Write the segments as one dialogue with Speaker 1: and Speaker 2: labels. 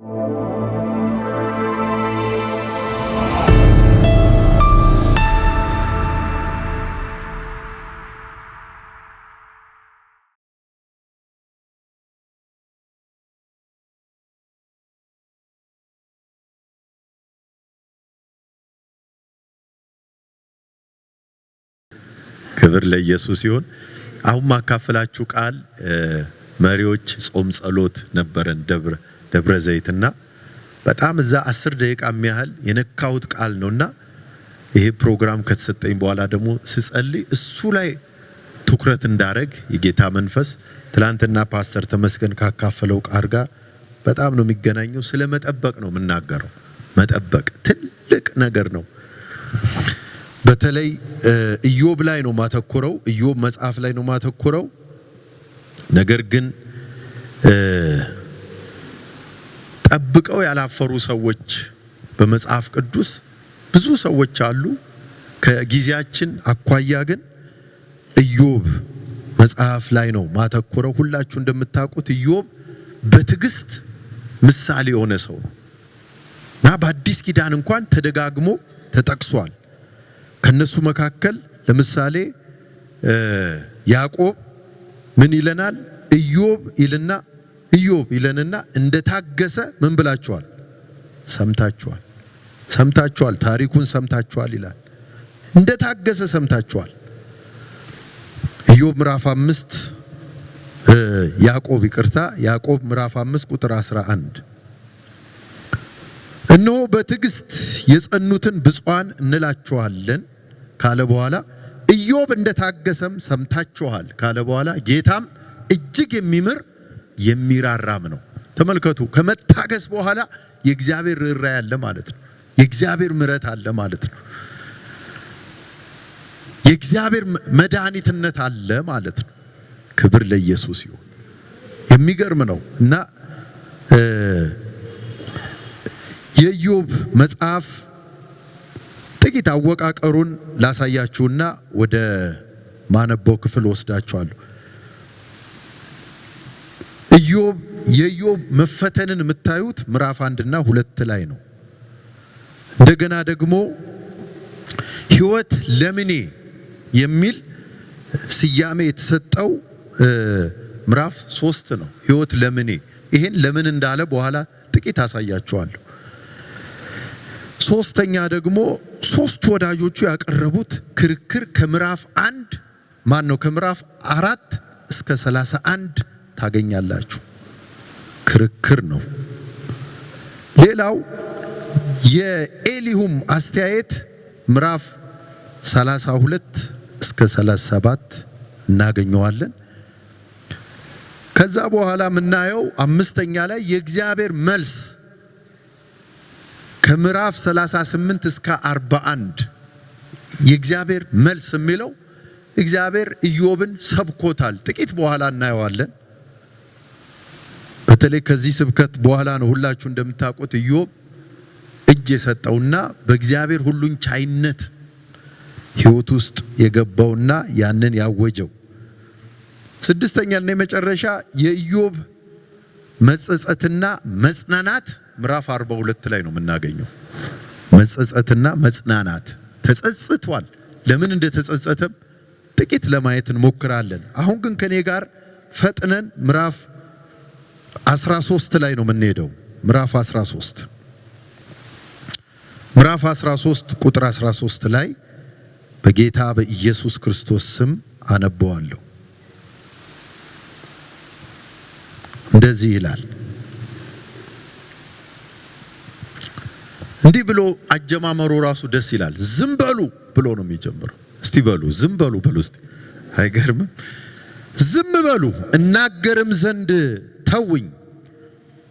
Speaker 1: ክብር ለኢየሱስ ይሁን። አሁን ማካፈላችሁ ቃል መሪዎች ጾም ጸሎት ነበረን ደብረ ዘይትና በጣም እዛ 10 ደቂቃ የሚያህል የነካውት ቃል ነውና ይሄ ፕሮግራም ከተሰጠኝ በኋላ ደግሞ ስጸልይ እሱ ላይ ትኩረት እንዳረግ የጌታ መንፈስ ትላንትና ፓስተር ተመስገን ካካፈለው ቃል ጋር በጣም ነው የሚገናኘው። ስለ መጠበቅ ነው የምናገረው። መጠበቅ ትልቅ ነገር ነው። በተለይ ኢዮብ ላይ ነው ማተኮረው። ኢዮብ መጽሐፍ ላይ ነው ማተኮረው። ነገር ግን ጠብቀው ያላፈሩ ሰዎች በመጽሐፍ ቅዱስ ብዙ ሰዎች አሉ። ከጊዜያችን አኳያ ግን ኢዮብ መጽሐፍ ላይ ነው ማተኮረው። ሁላችሁ እንደምታውቁት ኢዮብ በትዕግስት ምሳሌ የሆነ ሰው ነው እና በአዲስ ኪዳን እንኳን ተደጋግሞ ተጠቅሷል። ከነሱ መካከል ለምሳሌ ያዕቆብ ምን ይለናል? ኢዮብ ይለንና እንደታገሰ ምን ብላችኋል? ሰምታችኋል፣ ታሪኩን ሰምታችኋል ይላል። እንደታገሰ ሰምታችኋል። ኢዮብ ምዕራፍ 5 ያዕቆብ ምዕራፍ 5 ቁጥር 11 እነሆ በትዕግስት የጸኑትን ብፁዓን እንላቸዋለን ካለ በኋላ ኢዮብ እንደታገሰም ሰምታችኋል ካለ በኋላ ጌታም እጅግ የሚምር የሚራራም ነው። ተመልከቱ፣ ከመታገስ በኋላ የእግዚአብሔር ርኅራኄ አለ ማለት ነው። የእግዚአብሔር ምሕረት አለ ማለት ነው። የእግዚአብሔር መድኃኒትነት አለ ማለት ነው። ክብር ለኢየሱስ ይሁን። የሚገርም ነው እና የኢዮብ መጽሐፍ ጥቂት አወቃቀሩን ላሳያችሁና ወደ ማነበው ክፍል ወስዳችኋለሁ። የኢዮብ መፈተንን የምታዩት ምዕራፍ 1 እና 2 ላይ ነው። እንደገና ደግሞ ሕይወት ለምኔ የሚል ስያሜ የተሰጠው ምዕራፍ 3 ነው። ሕይወት ለምኔ፣ ይሄን ለምን እንዳለ በኋላ ጥቂት አሳያችኋለሁ። ሶስተኛ ደግሞ ሶስት ወዳጆቹ ያቀረቡት ክርክር ከምዕራፍ 4 እስከ 31 ታገኛላችሁ። ክርክር ነው። ሌላው የኤሊሁም አስተያየት ምዕራፍ 32 እስከ 37 እናገኘዋለን። ከዛ በኋላ የምናየው 5ኛ ላይ የእግዚአብሔር መልስ ከምዕራፍ 38 እስከ 41 የእግዚአብሔር መልስ የሚለው እግዚአብሔር ኢዮብን ሰብኮታል። ጥቂት በኋላ እናየዋለን። በተለይ ከዚህ ስብከት በኋላ ነው ሁላችሁ እንደምታውቁት ኢዮብ እጅ የሰጠውና በእግዚአብሔር ሁሉን ቻይነት ሕይወት ውስጥ የገባውና ያንን ያወጀው። 6ኛና የመጨረሻ የኢዮብ መጸጸትና መጽናናት ምዕራፍ 42 ላይ ነው የምናገኘው። መጸጸትና መጽናናት ተጸጽቷል። ለምን እንደተጸጸተም ጥቂት ለማየት እንሞክራለን። አሁን ግን ከኔ ጋር ፈጥነን ምዕራፍ 13 ላይ ነው የምንሄደው። ምዕራፍ 13 ቁጥር 13 ላይ በጌታ በኢየሱስ ክርስቶስ ስም አነበዋለሁ። እንደዚህ ይላል። እንዲህ ብሎ አጀማመሩ ራሱ ደስ ይላል። ዝም በሉ ብሎ ነው የሚጀምረው። እስቲ በሉ ዝም በሉ እስቲ። አይገርምም? ዝም በሉ እናገርም ዘንድ ተውኝ።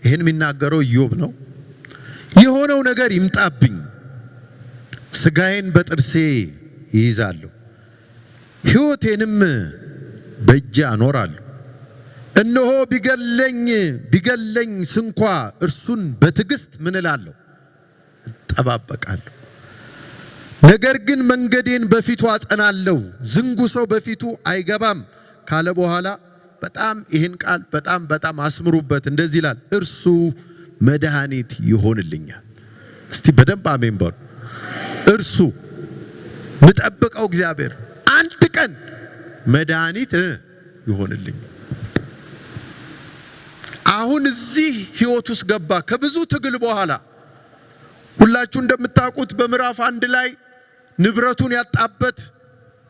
Speaker 1: ይሄን የሚናገረው ኢዮብ ነው። የሆነው ነገር ይምጣብኝ፣ ስጋዬን በጥርሴ ይይዛለሁ፣ ሕይወቴንም በእጄ አኖራለሁ። እነሆ ቢገለኝ ስንኳ እርሱን በትዕግስት ምን እላለሁ? እጠባበቃለሁ። ነገር ግን መንገዴን በፊቱ አጸናለሁ፣ ዝንጉ ሰው በፊቱ አይገባም ካለ በኋላ በጣም ይህን ቃል በጣም አስምሩበት። እንደዚህ ይላል፣ እርሱ መድኃኒት ይሆንልኛል። እስቲ በደንብ አሜን በሉ። እርሱ ምጠብቀው እግዚአብሔር አንድ ቀን መድኃኒት ይሆንልኛል። አሁን እዚህ ህይወት ውስጥ ገባ። ከብዙ ትግል በኋላ ሁላችሁ እንደምታውቁት በምዕራፍ 1 ላይ ንብረቱን ያጣበት፣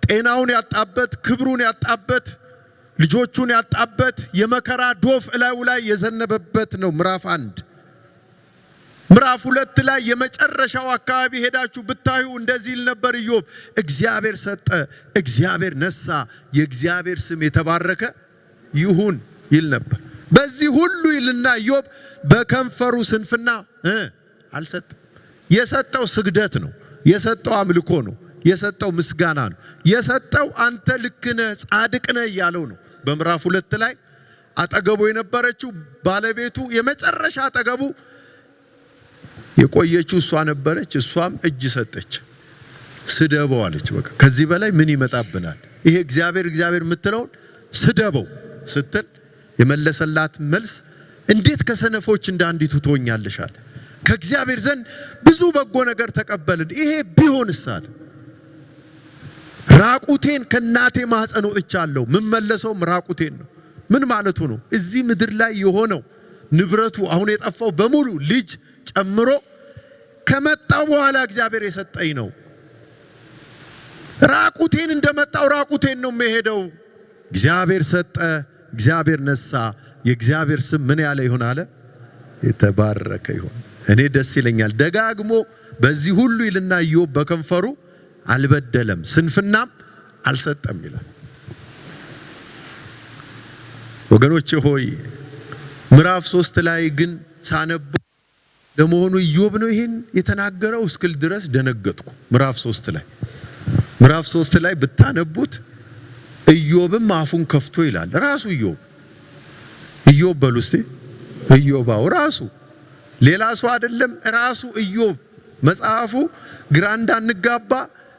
Speaker 1: ጤናውን ያጣበት፣ ክብሩን ያጣበት፣ ልጆቹን ያጣበት የመከራ ዶፍ እላዩ ላይ የዘነበበት ነው ምዕራፍ 1። ምዕራፍ 2 ላይ የመጨረሻው አካባቢ ሄዳችሁ ብታዩ እንደዚህ ይል ነበር ኢዮብ፣ እግዚአብሔር ሰጠ፣ እግዚአብሔር ነሳ፣ የእግዚአብሔር ስም የተባረከ ይሁን ይል ነበር። በዚህ ሁሉ ይልና ኢዮብ በከንፈሩ ስንፍና አልሰጠም። የሰጠው ስግደት ነው፣ የሰጠው አምልኮ ነው፣ የሰጠው ምስጋና ነው፣ የሰጠው አንተ ልክ ነህ ጻድቅ ነህ እያለው ነው። በምዕራፍ 2 ላይ አጠገቡ የነበረችው ባለቤቱ የመጨረሻ አጠገቡ የቆየችው እሷ ነበረች። እሷም እጅ ሰጠች፣ ስደበው አለች። በቃ ከዚህ በላይ ምን ይመጣብናል? ይሄ እግዚአብሔር የምትለውን ስደበው ስትል የመለሰላት መልስ እንዴት ከሰነፎች እንዳንዲቱ ትሆኛለሻል? ከእግዚአብሔር ዘንድ ብዙ በጎ ነገር ተቀበልን፣ ይሄ ቢሆንስ አለ። ራቁቴን ከናቴ ማህፀን ወጥቻለሁ፣ ምመለሰውም ራቁቴን ነው። ምን ማለቱ ነው? እዚህ ምድር ላይ የሆነው ንብረቱ አሁን የጠፋው በሙሉ ልጅ ጨምሮ ከመጣው በኋላ እግዚአብሔር የሰጠኝ ነው። ራቁቴን እንደመጣው ራቁቴን ነው የምሄደው። እግዚአብሔር ሰጠ፣ እግዚአብሔር ነሳ፣ የእግዚአብሔር ስም ምን ያለ ይሁን አለ? የተባረከ ይሁን። እኔ ደስ ይለኛል። ደጋግሞ በዚህ ሁሉ ይልና ኢዮብ በከንፈሩ አልበደለም፣ ስንፍናም አልሰጠም ይላል። ወገኖቼ ሆይ ምዕራፍ 3 ላይ ግን ሳነብ ለመሆኑ ኢዮብ ነው ይሄን የተናገረው እስክል ድረስ ደነገጥኩ። ምዕራፍ 3 ላይ ብታነቡት ኢዮብም አፉን ከፍቶ ይላል። ራሱ ኢዮብ በሉ እስቲ ኢዮባው ራሱ ሌላ ሰው አይደለም፣ ራሱ ኢዮብ። መጽሐፉ ግራ እንዳንጋባ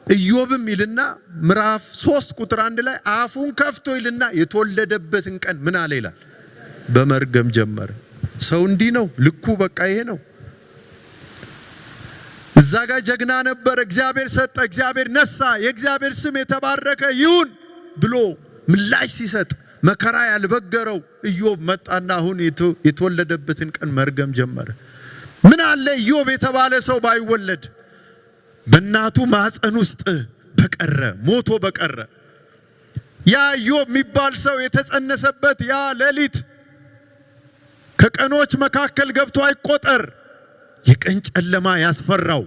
Speaker 1: ኢዮብም ይልና ምዕራፍ 3 ቁጥር 1 ላይ አፉን ከፍቶ ይልና የተወለደበትን ቀን ምን አለ ይላል? በመርገም ጀመረ። ሰው እንዲህ ነው ልኩ፣ በቃ ይሄ ነው። እዛ ጋር ጀግና ነበር፣ እግዚአብሔር ሰጠ፣ እግዚአብሔር ነሳ፣ የእግዚአብሔር ስም የተባረከ ይሁን ብሎ ምላሽ ሲሰጥ መከራ ያልበገረው ኢዮብ መጣና አሁን የተወለደበትን ቀን መርገም ጀመረ። ምን አለ ኢዮብ የተባለ ሰው ባይወለድ በእናቱ ማህፀን ውስጥ በቀረ ሞቶ በቀረ። ያ ኢዮብ የሚባል ሰው የተጸነሰበት ያ ሌሊት ከቀኖች መካከል ገብቶ አይቆጠር፣ የቀን ጨለማ ያስፈራው፣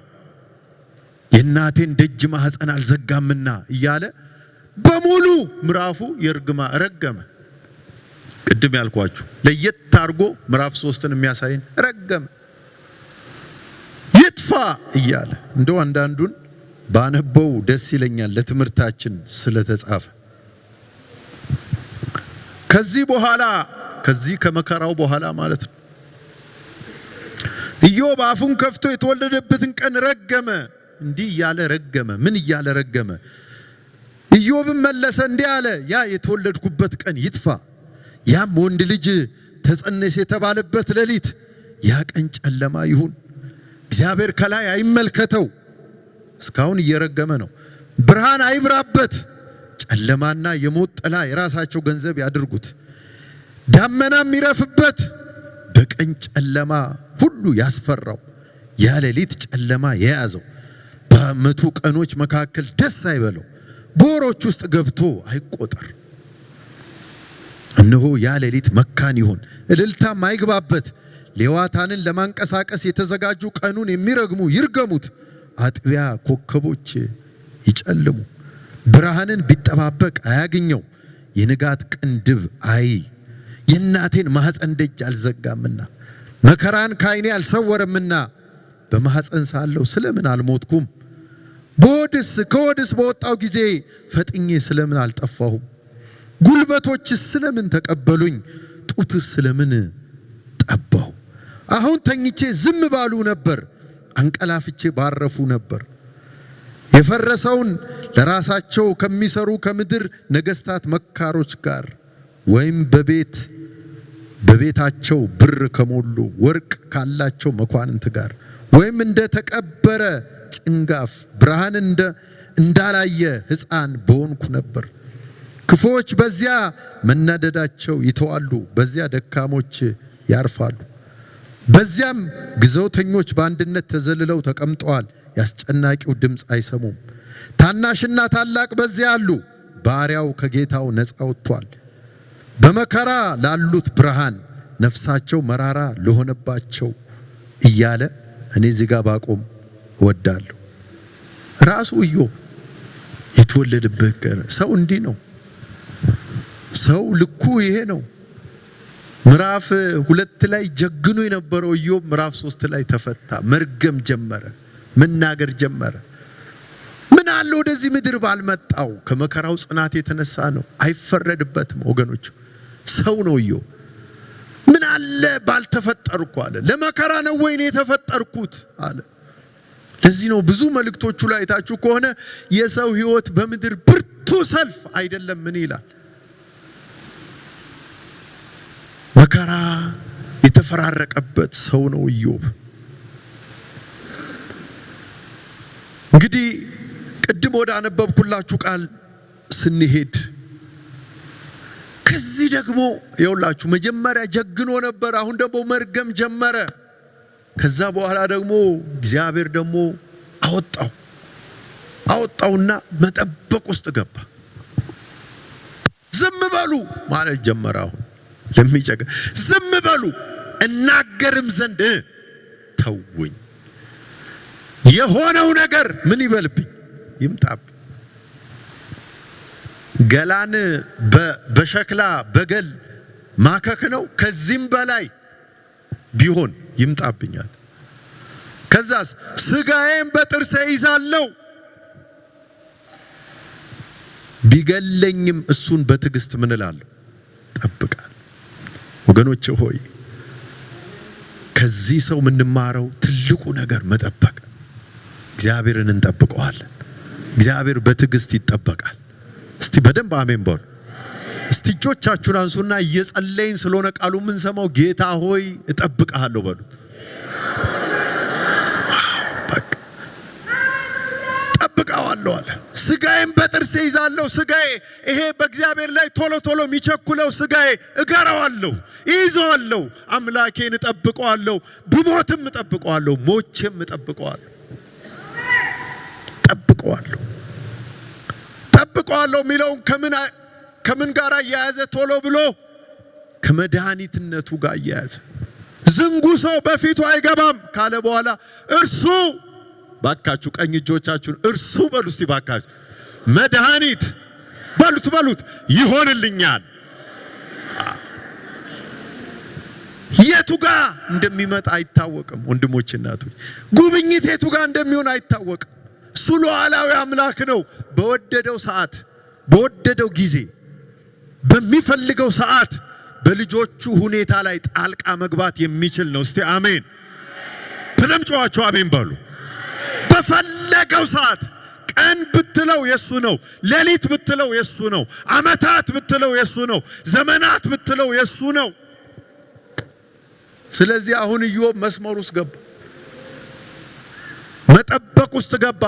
Speaker 1: የእናቴን ደጅ ማህፀን አልዘጋምና እያለ በሙሉ ምዕራፉ ረገመ። ቅድም ያልኳችሁ ለየት አድርጎ ምዕራፍ 3ን የሚያሳይን ረገመ። ይጥፋ እያለ እንደው አንዳንዱን ባነበው ደስ ይለኛል፣ ለትምህርታችን ስለተጻፈ። ከዚህ ከመከራው በኋላ ማለት ነው ኢዮብ አፉን ከፍቶ የተወለደበትን ቀን ረገመ። እንዲህ እያለ ረገመ። ምን እያለ ረገመ? ኢዮብም መለሰ እንዲህ አለ፣ ያ የተወለድኩበት ቀን ይጥፋ፣ ያም ወንድ ልጅ ተጸነሰ የተባለበት ሌሊት ያ ቀን ጨለማ ይሁን፣ እግዚአብሔር ከላይ አይመልከተው። እስካሁን እየረገመ ነው። ብርሃን አይብራበት፣ ጨለማና የሞት ጥላ የራሳቸው ገንዘብ ያድርጉት። ዳመናም ይረፍበት፣ በቀን ጨለማ ሁሉ ያስፈራው፣ ያ ሌሊት ጨለማ የያዘው። በዓመቱ ቀኖች መካከል ደስ አይበለው፣ በወሮች ውስጥ ገብቶ አይቆጠር። እነሆ ያ ሌሊት መካን ይሁን፣ እልልታም አይግባበት። ሌዋታንን ለማንቀሳቀስ የተዘጋጁ ቀኑን የሚረግሙ ይርገሙት። አጥቢያ ኮከቦች ይጨልሙ፣ ብርሃንን ቢጠባበቅ አያግኘው። የንጋት ቅንድብ የእናቴን ማህፀን ደጅ አልዘጋምና መከራን ካይኔ አልሰወረምና በማህፀን ሳለሁ ስለምን አልሞትኩም? ከወድስ በወጣው ጊዜ ፈጥኜ ስለምን አልጠፋሁም? ጉልበቶችስ ስለምን ተቀበሉኝ? ጡትስ ስለምን ጠባሁ? አሁን ተኝቼ ዝም ባሉ ነበር፣ አንቀላፍቼ ባረፉ ነበር። የፈረሰውን ለራሳቸው ከሚሰሩ ከምድር ነገስታት መካሮች ጋር ወይም በቤት በቤታቸው ብር ከሞሉ ወርቅ ካላቸው መኳንንት ጋር ወይም እንደ ተቀበረ ጭንጋፍ ብርሃን እንዳላየ ሕፃን በሆንኩ ነበር። ክፉዎች በዚያ መናደዳቸው ይተዋሉ፣ በዚያ ደካሞች ያርፋሉ። በዚያም ግዞተኞች በአንድነት ተዘልለው ተቀምጠዋል፣ ያስጨናቂው ድምፅ አይሰሙም። ታናሽና ታላቅ በዚያ አሉ፣ ባሪያው ከጌታው ነፃ ወጥቷል። በመከራ ላሉት ብርሃን፣ ነፍሳቸው መራራ ለሆነባቸው እያለ እኔ እዚህ ጋር ባቆም እወዳለሁ። ራሱ ኢዮብ የተወለደበት ቀን ሰው እንዲህ ነው። ሰው ልኩ ይሄ ነው። ምዕራፍ 2 ላይ ጀግኖ የነበረው ኢዮብ ምዕራፍ 3 ላይ ተፈታ። መርገም ጀመረ፣ መናገር ጀመረ። ምን አለ ወደዚህ ምድር ባልመጣው። ከመከራው ጽናት የተነሳ ነው። አይፈረድበትም ወገኖች። ሰው ነው ኢዮብ። ምን አለ ባልተፈጠርኩ አለ። ለመከራ ነው ወይ እኔ የተፈጠርኩት አለ። ለዚህ ነው ብዙ መልእክቶቹ ላይ ታችሁ ከሆነ የሰው ሕይወት በምድር ብርቱ ሰልፍ አይደለም ምን ይላል? መከራ የተፈራረቀበት ሰው ነው ኢዮብ። እንግዲህ ቅድም ወደ አነበብኩላችሁ ቃል ስንሄድ ከዚህ ደግሞ ይኸውላችሁ መጀመሪያ ጀግኖ ነበር፣ አሁን ደግሞ መርገም ጀመረ። ከዛ በኋላ ደግሞ እግዚአብሔር ደግሞ አወጣውና መጠበቅ ውስጥ ገባ። ዝም በሉ ማለት ጀመረ። አሁን ለሚጨቀ ዝም በሉ እናገርም ዘንድ ተውኝ። የሆነው ነገር ምን ይበልብኝ ይምጣብኝ። ገላን በሸክላ በገል ማከክ ነው። ከዚህም በላይ ቢሆን ይምጣብኛል። ከዛስ ስጋዬን በጥርሴ ይዛለሁ፣ ቢገለኝም እሱን በትዕግስት ምን እላለሁ ጠብቃለሁ። ወገኖቼ ሆይ ከዚህ ሰው የምንማረው ትልቁ ነገር መጠበቅ። እግዚአብሔርን እንጠብቀዋለን። እግዚአብሔር በትዕግስት ይጠበቃል። እስቲ በደንብ አሜን በሉ። እስቲ እጆቻችሁን አንሱና እየጸለይን ስለሆነ ቃሉ ምን ሰማው ጌታ ሆይ እጠብቅሃለሁ በሉ። በቃ ጠብቀዋለሁ አለ። ስጋዬን በጥርሴ ይዛለሁ። ስጋዬ ይሄ በእግዚአብሔር ላይ ቶሎ ቶሎ የሚቸኩለው ስጋዬ እገራዋለሁ፣ ይይዘዋለሁ። አምላኬን እጠብቀዋለሁ፣ ብሞትም እጠብቀዋለሁ፣ ሞቼም እጠብቀዋለሁ። ጠብቀዋለሁ የሚለውን ከምን ጋር እያያዘ ቶሎ ብሎ ከመድኃኒትነቱ ጋር እያያዘ ዝንጉ ሰው በፊቱ አይገባም ካለ በኋላ እርሱ ባካችሁ ቀኝ እጆቻችሁን እርሱ በሉ እስቲ ባካችሁ መድኃኒት በሉት ይሆንልኛል። የቱ ጋር እንደሚመጣ አይታወቅም ወንድሞች እናቶች። ጉብኝት የቱ ጋር እንደሚሆን አይታወቅም። እሱ ሉዓላዊ አምላክ ነው። በወደደው ሰዓት በወደደው ጊዜ በሚፈልገው ሰዓት በልጆቹ ሁኔታ ላይ ጣልቃ መግባት የሚችል ነው። እስቲ አሜን ተለምጫዋችሁ አሜን በሉ። በፈለገው ሰዓት ቀን ብትለው የሱ ነው፣ ሌሊት ብትለው የሱ ነው፣ አመታት ብትለው የሱ ነው፣ ዘመናት ብትለው የሱ ነው። ስለዚህ አሁን ኢዮብ መስመር ውስጥ ገባ፣ መጠበቅ ውስጥ ገባ።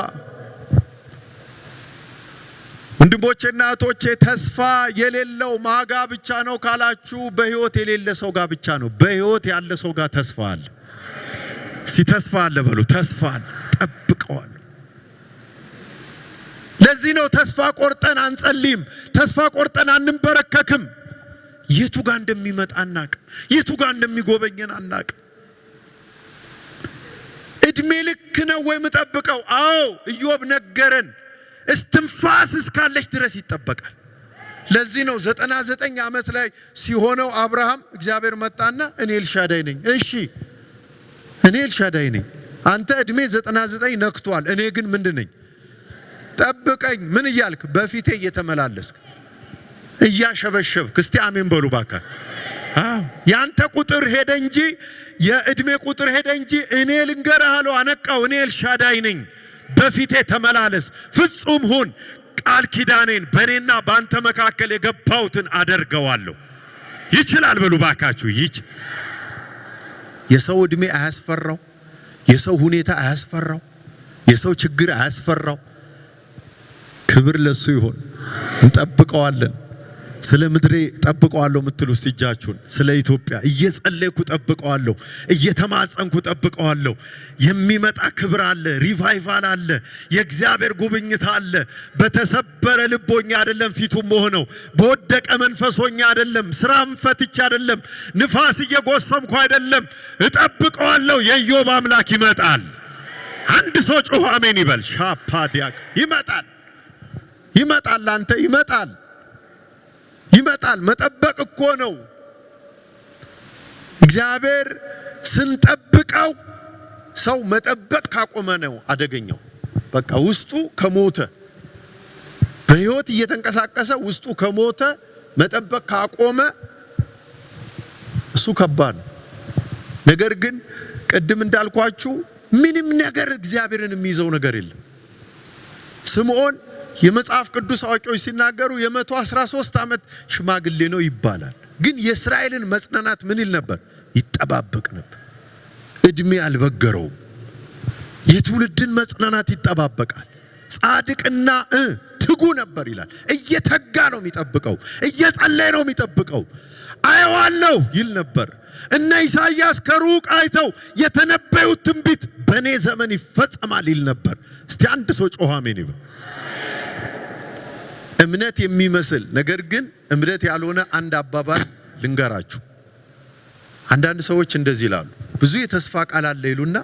Speaker 1: ወንድሞቼና እህቶቼ ተስፋ የሌለው ማጋ ብቻ ነው ካላችሁ በህይወት የሌለ ሰው ጋር ብቻ ነው። በህይወት ያለ ሰው ጋር ተስፋ አለ። ተስፋ አለ በሉ። ተስፋ አለ፣ ጠብቀዋል። ለዚህ ነው ተስፋ ቆርጠን አንጸልይም፣ ተስፋ ቆርጠን አንበረከክም። የቱ ጋር እንደሚመጣ አናቅ፣ የቱ ጋር እንደሚጎበኘን አናቅ። እድሜ ልክ ነው ወይ መጠብቀው? አዎ ኢዮብ ነገረን። እስትንፋስ እስካለች ድረስ ይጠበቃል። ለዚህ ነው 99 ዓመት ላይ ሲሆነው አብርሃም እግዚአብሔር መጣና እኔ ኤልሻዳይ ነኝ። እሺ እኔ ኤልሻዳይ ነኝ፣ አንተ እድሜ 99 ነክቷል፣ እኔ ግን ምንድነኝ? ጠብቀኝ። ምን እያልክ? በፊቴ እየተመላለስክ እያሸበሸብክ። እስቲ አሜን በሉ ባካ። ያንተ ቁጥር ሄደ እንጂ የእድሜ ቁጥር ሄደ እንጂ እኔ ልንገርህ አለው አነቃው። እኔ ኤልሻዳይ ነኝ፣ በፊቴ ተመላለስ፣ ፍጹም ሁን፣ ቃል ኪዳኔን በእኔና በአንተ መካከል የገባሁትን አደርገዋለሁ። ይችላል በሉ ባካችሁ። የሰው እድሜ አያስፈራው፣ የሰው ሁኔታ አያስፈራው፣ የሰው ችግር አያስፈራው። ክብር ለሱ ይሁን። እንጠብቀዋለን። ስለ ምድሬ ጠብቀዋለሁ የምትሉ እስቲ እጃችሁን። ስለ ኢትዮጵያ እየጸለይኩ ጠብቀዋለሁ፣ እየተማጸንኩ ጠብቀዋለሁ። የሚመጣ ክብር አለ፣ ሪቫይቫል አለ፣ የእግዚአብሔር ጉብኝት አለ። በተሰበረ ልቦኛ አይደለም ፊቱም ሆነው፣ በወደቀ መንፈሶኛ አይደለም፣ ስራም ፈትቼ አይደለም፣ ንፋስ እየጎሰምኩ አይደለም። እጠብቀዋለሁ። የኢዮብ አምላክ ይመጣል። አንድ ሰው ጮህ አሜን ይበል። ሻፓዲያክ ይመጣል፣ ይመጣል፣ አንተ ይመጣል፣ ይመጣል። መጠበቅ እኮ ነው። እግዚአብሔር ስንጠብቀው ሰው መጠበቅ ካቆመ ነው አደገኛው። በቃ ውስጡ ከሞተ በህይወት እየተንቀሳቀሰ ውስጡ ከሞተ መጠበቅ ካቆመ እሱ ከባድ ነው። ነገር ግን ቅድም እንዳልኳችሁ ምንም ነገር እግዚአብሔርን የሚይዘው ነገር የለም። ስምዖን የመጽሐፍ ቅዱስ አዋቂዎች ሲናገሩ የ113 ዓመት ሽማግሌ ነው ይባላል። ግን የእስራኤልን መጽናናት ምን ይል ነበር? ይጠባበቅ ነበር። እድሜ አልበገረውም። የትውልድን መጽናናት ይጠባበቃል። ጻድቅና ትጉ ነበር ይላል። እየተጋ ነው የሚጠብቀው፣ እየጸለየ ነው የሚጠብቀው። አየዋለሁ ይል ነበር። እነ ኢሳይያስ ከሩቅ አይተው የተነበዩት ትንቢት በኔ ዘመን ይፈጸማል ይል ነበር። እስቲ አንድ ሰው ጮህ አሜን ይበል። እምነት የሚመስል ነገር ግን እምነት ያልሆነ አንድ አባባል ልንገራችሁ። አንዳንድ ሰዎች እንደዚህ ይላሉ፣ ብዙ የተስፋ ቃል አለ ይሉና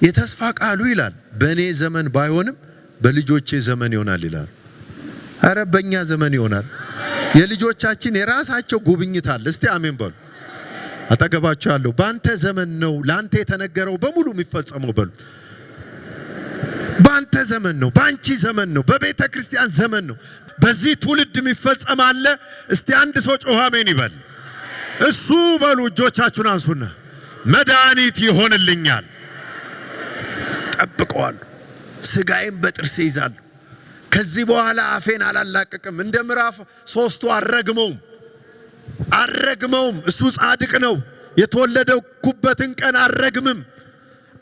Speaker 1: የተስፋ ቃሉ ይላል በኔ ዘመን ባይሆንም በልጆቼ ዘመን ይሆናል ይላሉ። አረ በእኛ ዘመን ይሆናል። የልጆቻችን የራሳቸው ጉብኝት አለ። እስቲ አሜን በሉ። አጠገባችሁ ያለው ባንተ ዘመን ነው ላንተ የተነገረው በሙሉ የሚፈጸመው በሉ። ባንተ ዘመን ነው፣ ባንቺ ዘመን ነው፣ በቤተ ክርስቲያን ዘመን ነው። በዚህ ትውልድ የሚፈጸም አለ። እስቲ አንድ ሰው ጮህ አሜን ይበል። እሱ በሉ። እጆቻችሁን አንሱና መድኃኒት ይሆንልኛል፣ ጠብቀዋለሁ፣ ስጋዬን በጥርሴ ይዛለሁ፣ ከዚህ በኋላ አፌን አላላቀቅም። እንደ ምዕራፍ 3 አረግመውም። እሱ ጻድቅ ነው። የተወለደኩበትን ቀን አረግምም፣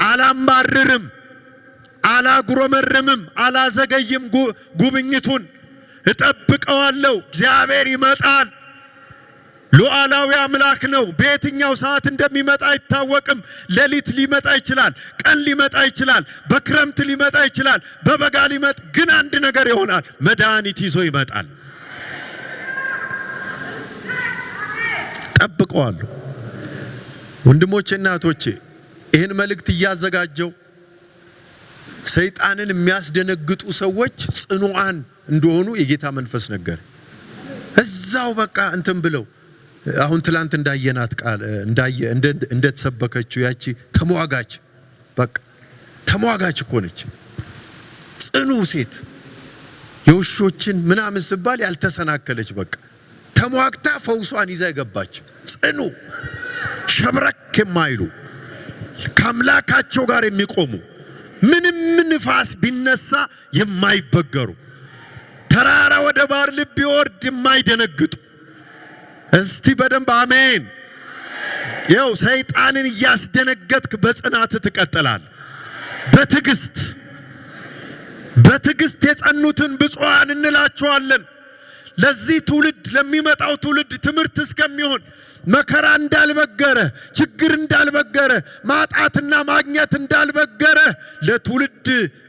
Speaker 1: አላማርርም፣ አላጉረመርምም፣ አላዘገይም። ጉብኝቱን እጠብቀዋለሁ። እግዚአብሔር ይመጣል። ሉዓላዊ አምላክ ነው። በየትኛው ሰዓት እንደሚመጣ አይታወቅም። ሌሊት ሊመጣ ይችላል፣ ቀን ሊመጣ ይችላል፣ በክረምት ሊመጣ ይችላል፣ በበጋ ሊመጣ። ግን አንድ ነገር ይሆናል፣ መድኃኒት ይዞ ይመጣል። ጠብቀዋለሁ። ወንድሞቼና እህቶቼ ይህን መልእክት እያዘጋጀው ሰይጣንን የሚያስደነግጡ ሰዎች ጽኑዓን እንደሆኑ የጌታ መንፈስ ነገር እዛው በቃ እንትን ብለው አሁን ትላንት እንዳየናት ቃል እንደተሰበከችው ያቺ ተሟጋች በቃ ተሟጋች እኮ ነች። ጽኑ ሴት የውሾችን ምናምን ሲባል ያልተሰናከለች በቃ ተሟግታ ፈውሷን ይዛ ገባች። ጽኑ ሸብረክ የማይሉ ከአምላካቸው ጋር የሚቆሙ ምንም ንፋስ ቢነሳ የማይበገሩ ተራራ ወደ ባህር ልብ ቢወርድ የማይደነግጡ። እስቲ በደንብ አሜን። ይኸው ሰይጣንን እያስደነገጥክ በጽናት ትቀጥላል። በትዕግስት የጸኑትን ብፁዓን እንላቸዋለን። ለዚህ ትውልድ ለሚመጣው ትውልድ ትምህርት እስከሚሆን መከራ እንዳልበገረ፣ ችግር እንዳልበገረ፣ ማጣትና ማግኘት እንዳልበገረ ለትውልድ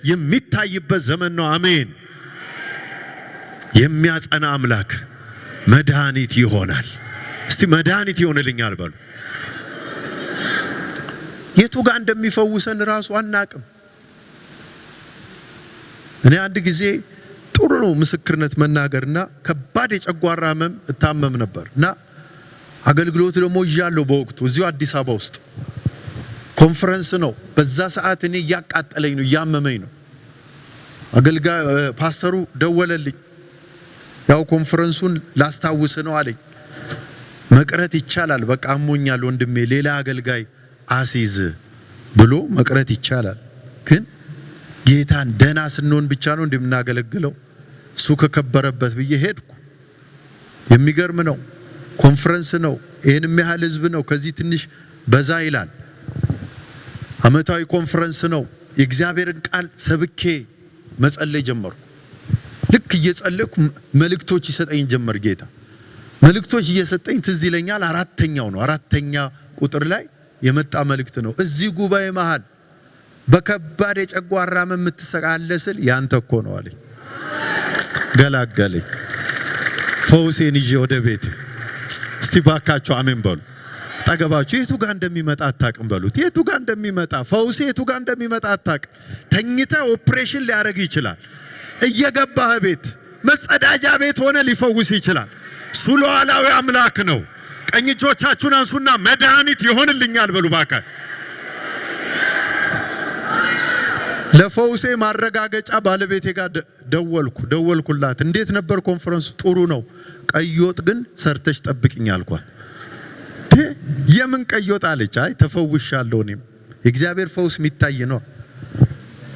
Speaker 1: የሚታይበት ዘመን ነው። አሜን። የሚያጸና አምላክ መድኃኒት ይሆናል። እስቲ መድኃኒት ይሆንልኛል በሉ። የቱ ጋር እንደሚፈውሰን ራሱ አናቅም። እኔ አንድ ጊዜ ጥሩ ነው ምስክርነት መናገርና ከባድ የጨጓራ ህመም እታመም ነበርና አገልግሎት ደግሞ ይያለው በወቅቱ እዚሁ አዲስ አበባ ውስጥ ኮንፈረንስ ነው። በዛ ሰዓት እኔ ያቃጠለኝ ነው ያመመኝ ነው። አገልጋይ ፓስተሩ ደወለልኝ። ያው ኮንፈረንሱን ላስታውስ ነው አለኝ። መቅረት ይቻላል በቃ አሞኛል ወንድሜ ሌላ አገልጋይ አሲዝ ብሎ መቅረት ይቻላል። ግን ጌታን ደና ስንሆን ብቻ ነው እንደምናገለግለው። እሱ ከከበረበት ብዬ ሄድኩ። የሚገርም ነው። ኮንፈረንስ ነው ይሄንም ያህል ህዝብ ነው። ከዚህ ትንሽ በዛ ይላል። አመታዊ ኮንፈረንስ ነው። የእግዚአብሔርን ቃል ሰብኬ መጸለይ ጀመርኩ። ልክ እየጸለይኩ መልእክቶች ይሰጠኝ ጀመር ጌታ። መልእክቶች እየሰጠኝ ትዝ ይለኛል። አራተኛ ቁጥር ላይ የመጣ መልእክት ነው። እዚህ ጉባኤ መሃል በከባድ የጨጓራ ህመም የምትሰቃለስል ያንተ እኮ ነው አለኝ። ገላገለኝ። ፈውሴን ይዤ ወደ ቤት። እስቲ ባካችሁ አሜን በሉ። ጠገባችሁ የቱ ጋር እንደሚመጣ አታውቅም በሉት። የቱ ጋር እንደሚመጣ ፈውሴ የቱ ጋር እንደሚመጣ አታውቅም። ተኝተ ኦፕሬሽን ሊያደርግ ይችላል። እየገባህ ቤት መጸዳጃ ቤት ሆነ ሊፈውስ ይችላል። እሱ ሉዓላዊ አምላክ ነው። ቀኝ እጆቻችሁን አንሱና መድኃኒት ይሆንልኛል በሉ ባካ። ለፈውሴ ማረጋገጫ ባለቤቴ ጋር ደወልኩላት። እንዴት ነበር ኮንፈረንሱ? ጥሩ ነው። ቀይ ወጥ ግን ሰርተሽ ጠብቂኝ አልኳት። የምን ቀይ ወጥ አለች። አይ ተፈውሻለሁ። እኔም የእግዚአብሔር ፈውስ የሚታይ ነው።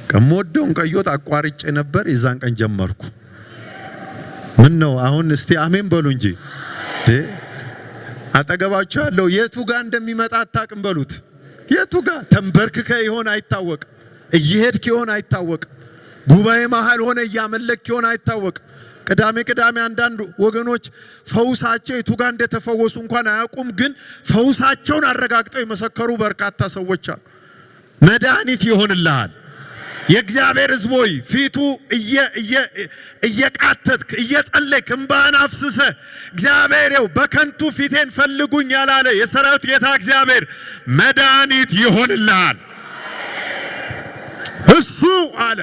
Speaker 1: ከሞደውን ቀይ ወጥ አቋርጬ ነበር። የዛን ቀን ጀመርኩ። ምን ነው አሁን? እስቲ አሜን በሉ እንጂ። አጠገባችሁ ያለው የቱ ጋር እንደሚመጣ አታውቅም በሉት። የቱ ጋር ተንበርክከ ይሆን አይታወቅ። እየሄድክ ይሆን አይታወቅ። ጉባኤ መሃል ሆነ እያመለክ ይሆን አይታወቅ። ቅዳሜ አንዳንድ ወገኖች ፈውሳቸው የቱ ጋር እንደተፈወሱ እንኳን አያውቁም። ግን ፈውሳቸውን አረጋግጠው የመሰከሩ በርካታ ሰዎች አሉ። መድኃኒት ይሆንልሃል። የእግዚአብሔር ሕዝብ ሆይ ፊቱ እየቃተትክ እየጸለይክ እንባህን አፍስሰህ እግዚአብሔርው በከንቱ ፊቴን ፈልጉኝ ያላለ የሰራዊት ጌታ እግዚአብሔር መድኃኒት ይሆንልሃል። እሱ አለ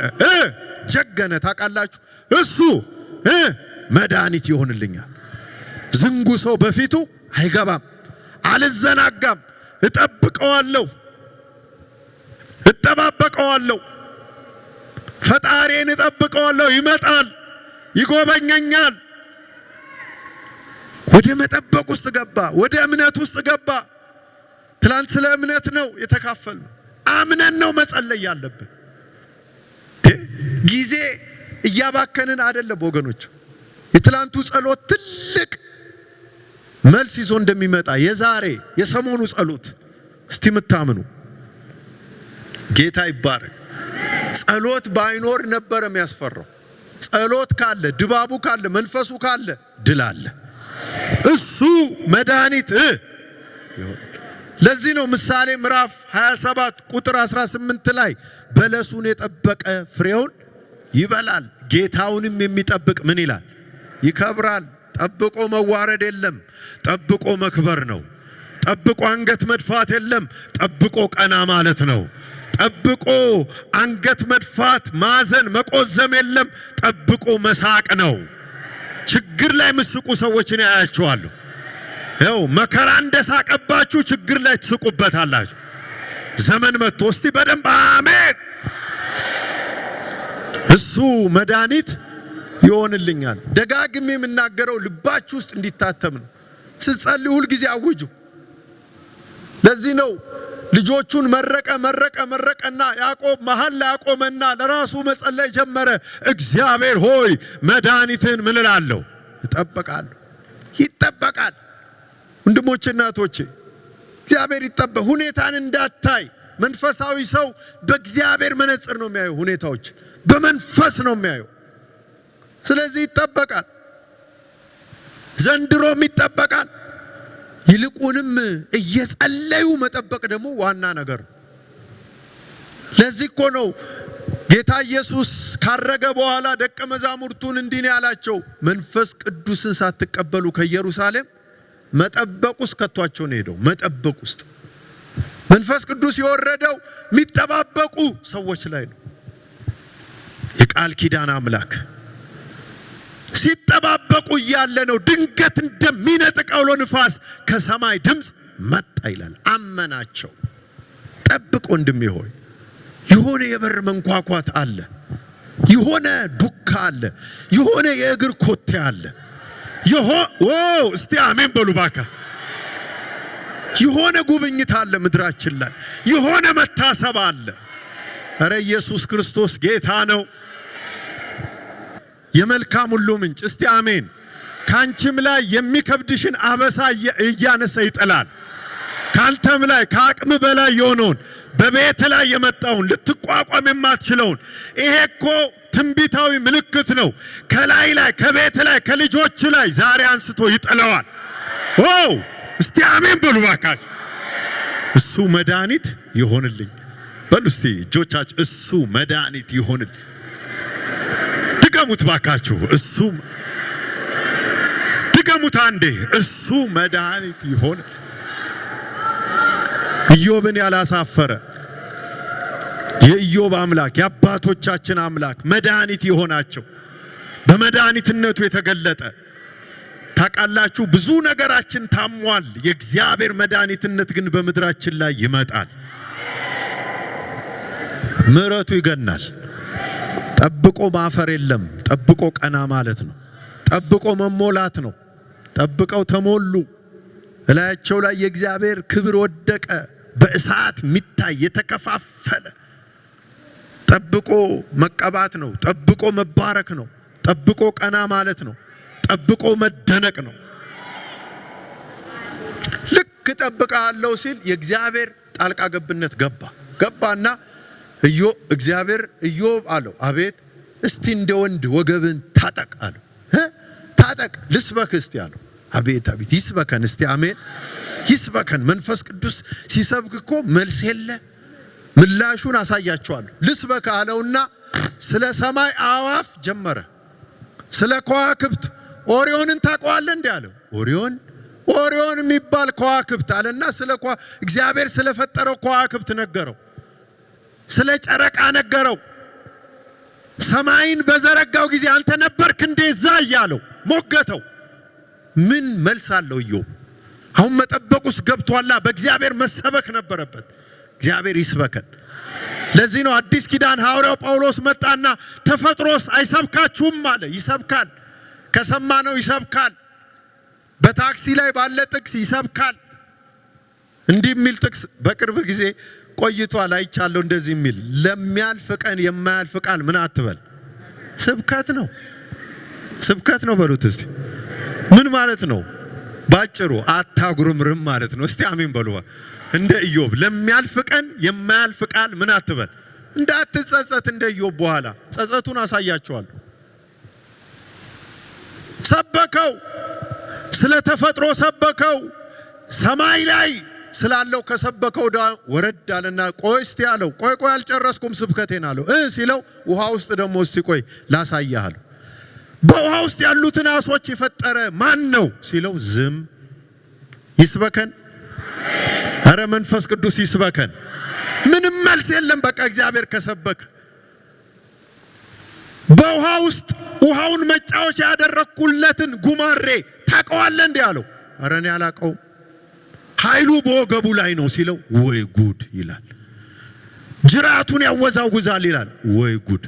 Speaker 1: ጀገነ። ታውቃላችሁ እሱ መድኃኒት ይሆንልኛል። ዝንጉ ሰው በፊቱ አይገባም። አልዘናጋም። እጠባበቀዋለሁ። ፈጣሪን እጠብቀዋለሁ። ይመጣል፣ ይጎበኘኛል። ወደ መጠበቅ ውስጥ ገባ። ወደ እምነት ውስጥ ገባ። ትላንት ስለ እምነት ነው የተካፈልነው። አምነን ነው መጸለይ ያለብን። ጊዜ እያባከንን አይደለም ወገኖች። የትላንቱ ጸሎት ትልቅ መልስ ይዞ እንደሚመጣ የሰሞኑ ጸሎት እስቲ ምታምኑ ጌታ ይባረክ። ጸሎት ባይኖር ነበር የሚያስፈራው። ጸሎት ካለ፣ ድባቡ ካለ፣ መንፈሱ ካለ ድል አለ። እሱ መድኃኒት ለዚህ ነው ምሳሌ ምዕራፍ 27 ቁጥር 18 ላይ በለሱን የጠበቀ ፍሬውን ይበላል፣ ጌታውንም የሚጠብቅ ምን ይላል? ይከብራል። ጠብቆ መዋረድ የለም፣ ጠብቆ መክበር ነው። ጠብቆ አንገት መድፋት የለም፣ ጠብቆ ቀና ማለት ነው። ጠብቆ አንገት መድፋት፣ ማዘን፣ መቆዘም የለም፣ ጠብቆ መሳቅ ነው። ችግር ላይ ምስቁ ሰዎችን ያያቸዋለሁ። ያው መከራ እንደሳቀባችሁ ችግር ላይ ትስቁበታላችሁ። ዘመን መጥቶ እስቲ በደንብ አሜን። እሱ መድኃኒት ይሆንልኛል። ደጋግሜ የምናገረው ልባችሁ ውስጥ እንዲታተም ነው። ስትጸልዩ ሁል ጊዜ አውጁ። ለዚህ ነው ልጆቹን መረቀና ያዕቆብ መሃል ላይ ያቆመና ለራሱ መጸለይ ጀመረ። እግዚአብሔር ሆይ መድኃኒትን ምን እላለሁ? እጠብቃለሁ። ይጠበቃል። ወንድሞቼ እናቶቼ እግዚአብሔር ይጠበቅ። ሁኔታን እንዳታይ። መንፈሳዊ ሰው በእግዚአብሔር መነጽር ነው የሚያየው። ሁኔታዎች በመንፈስ ነው የሚያየው። ስለዚህ ይጠበቃል። ዘንድሮም ይጠበቃል። ይልቁንም እየጸለዩ መጠበቅ ደግሞ ዋና ነገር። ለዚህ እኮ ነው ጌታ ኢየሱስ ካረገ በኋላ ደቀ መዛሙርቱን እንዲህ ነው ያላቸው፣ መንፈስ ቅዱስን ሳትቀበሉ ከኢየሩሳሌም መጠበቅ ውስጥ ከቷቸው ነው ሄደው። መጠበቅ ውስጥ መንፈስ ቅዱስ የወረደው የሚጠባበቁ ሰዎች ላይ ነው። የቃል ኪዳን አምላክ ሲጠባበቁ እያለ ነው ድንገት እንደሚነጥቅ አውሎ ንፋስ ከሰማይ ድምፅ መጣ ይላል። አመናቸው። ጠብቅ ወንድሜ ሆይ፣ የሆነ የበር መንኳኳት አለ፣ የሆነ ዱካ አለ፣ የሆነ የእግር ኮቴ አለ። እስቲ አሜን በሉ ባካ። የሆነ ጉብኝት አለ ምድራችን ላይ፣ የሆነ መታሰብ አለ። ኧረ ኢየሱስ ክርስቶስ ጌታ ነው። የመልካም ሁሉ ምንጭ እስቲ አሜን። ካንቺም ላይ የሚከብድሽን አበሳ እያነሳ ይጥላል። ካንተም ላይ ከአቅም በላይ የሆነውን በቤት ላይ የመጣውን ልትቋቋም የማትችለውን ይሄ እኮ ትንቢታዊ ምልክት ነው። ከላይ ከቤት ላይ ከልጆች ላይ ዛሬ አንስቶ ይጥለዋል። ዋው! እስቲ አሜን በሉ ባካችሁ። እሱ መድኃኒት ይሆንልኝ በሉ እስቲ እጆቻችሁ። እሱ መድኃኒት ይሆንልኝ። ድገሙት ባካችሁ። እሱ ድገሙት አንዴ። እሱ መድኃኒት ይሆን። ኢዮብን ያላሳፈረ የኢዮብ አምላክ የአባቶቻችን አምላክ መድኃኒት የሆናቸው በመድኃኒትነቱ የተገለጠ ታውቃላችሁ። ብዙ ነገራችን ታሟል። የእግዚአብሔር መድኃኒትነት ግን በምድራችን ላይ ይመጣል። ምሕረቱ ይገናል። ጠብቆ ማፈር የለም። ጠብቆ ቀና ማለት ነው። ጠብቆ መሞላት ነው። ጠብቀው ተሞሉ። እላያቸው ላይ የእግዚአብሔር ክብር ወደቀ። በእሳት ሚታይ የተከፋፈለ ጠብቆ መቀባት ነው። ጠብቆ መባረክ ነው። ጠብቆ ቀና ማለት ነው። ጠብቆ መደነቅ ነው። ልክ ጠብቃለሁ ሲል የእግዚአብሔር ጣልቃ ገብነት ገባና እግዚአብሔር ኢዮብ አለው፣ አቤት እስቲ እንደ ወንድ ወገብን ታጠቅ አለው። ታጠቅ ልስበክ እስቲ አለው። አቤት ይስበከን እስቲ አሜን። ይስበከን። መንፈስ ቅዱስ ሲሰብክ እኮ መልስ የለ። ምላሹን አሳያቸዋለሁ። ልስበክ አለውና ስለ ሰማይ አዋፍ ጀመረ። ስለ ከዋክብት ኦሪዮንን ታውቀዋለህ እንዴ አለው። ኦሪዮን የሚባል ከዋክብት አለና ስለ እግዚአብሔር ስለፈጠረው ከዋክብት ነገረው። ስለ ጨረቃ ነገረው። ሰማይን በዘረጋው ጊዜ አንተ ነበርክ እንደዛ እያለው ሞገተው። ምን መልስ አለው ኢዮብ? አሁን መጠበቁስ ገብቷላ። በእግዚአብሔር መሰበክ ነበረበት። እግዚአብሔር ይስበከን። ለዚህ ነው አዲስ ኪዳን ሐዋርያው ጳውሎስ መጣና ተፈጥሮስ አይሰብካችሁም አለ። ይሰብካል። ከሰማነው ይሰብካል። በታክሲ ላይ ባለ ጥቅስ ይሰብካል። እንዲህ የሚል ጥቅስ በቅርብ ጊዜ ቆይቷል አይቻለሁ። እንደዚህ የሚል ለሚያልፍ ቀን የማያልፍ ቃል ምን አትበል፣ ስብከት ነው። ስብከት ነው በሉት እስቲ። ምን ማለት ነው? ባጭሩ አታጉርምርም ማለት ነው። እስቲ አሜን በሉ። እንደ ኢዮብ ለሚያልፍ ቀን የማያልፍ ቃል ምን አትበል። እንዳትጸጸት እንደ ኢዮብ። በኋላ ጸጸቱን አሳያቸዋለሁ። ሰበከው። ስለ ተፈጥሮ ሰበከው። ሰማይ ላይ ስላለው ከሰበከው ወረድ አለና ቆይ እስቲ አለው። ቆይ አልጨረስኩም ስብከቴን አለው። ሲለው ውሃ ውስጥ ደግሞ እስቲ ቆይ ላሳያለሁ። በውሃ ውስጥ ያሉትን አሶች የፈጠረ ማን ነው ሲለው ዝም። ይስበከን። አረ መንፈስ ቅዱስ ይስበከን። ምንም መልስ የለም። በቃ እግዚአብሔር ከሰበከ በውሃ ውስጥ ውሃውን መጫወቻ ያደረኩለትን ጉማሬ ታውቀዋለህ እንዴ አለው። አረ እኔ አላውቀውም። ኃይሉ በወገቡ ላይ ነው ሲለው ወይ ጉድ ይላል። ጅራቱን ያወዛውዛል ይላል። ወይ ጉድ።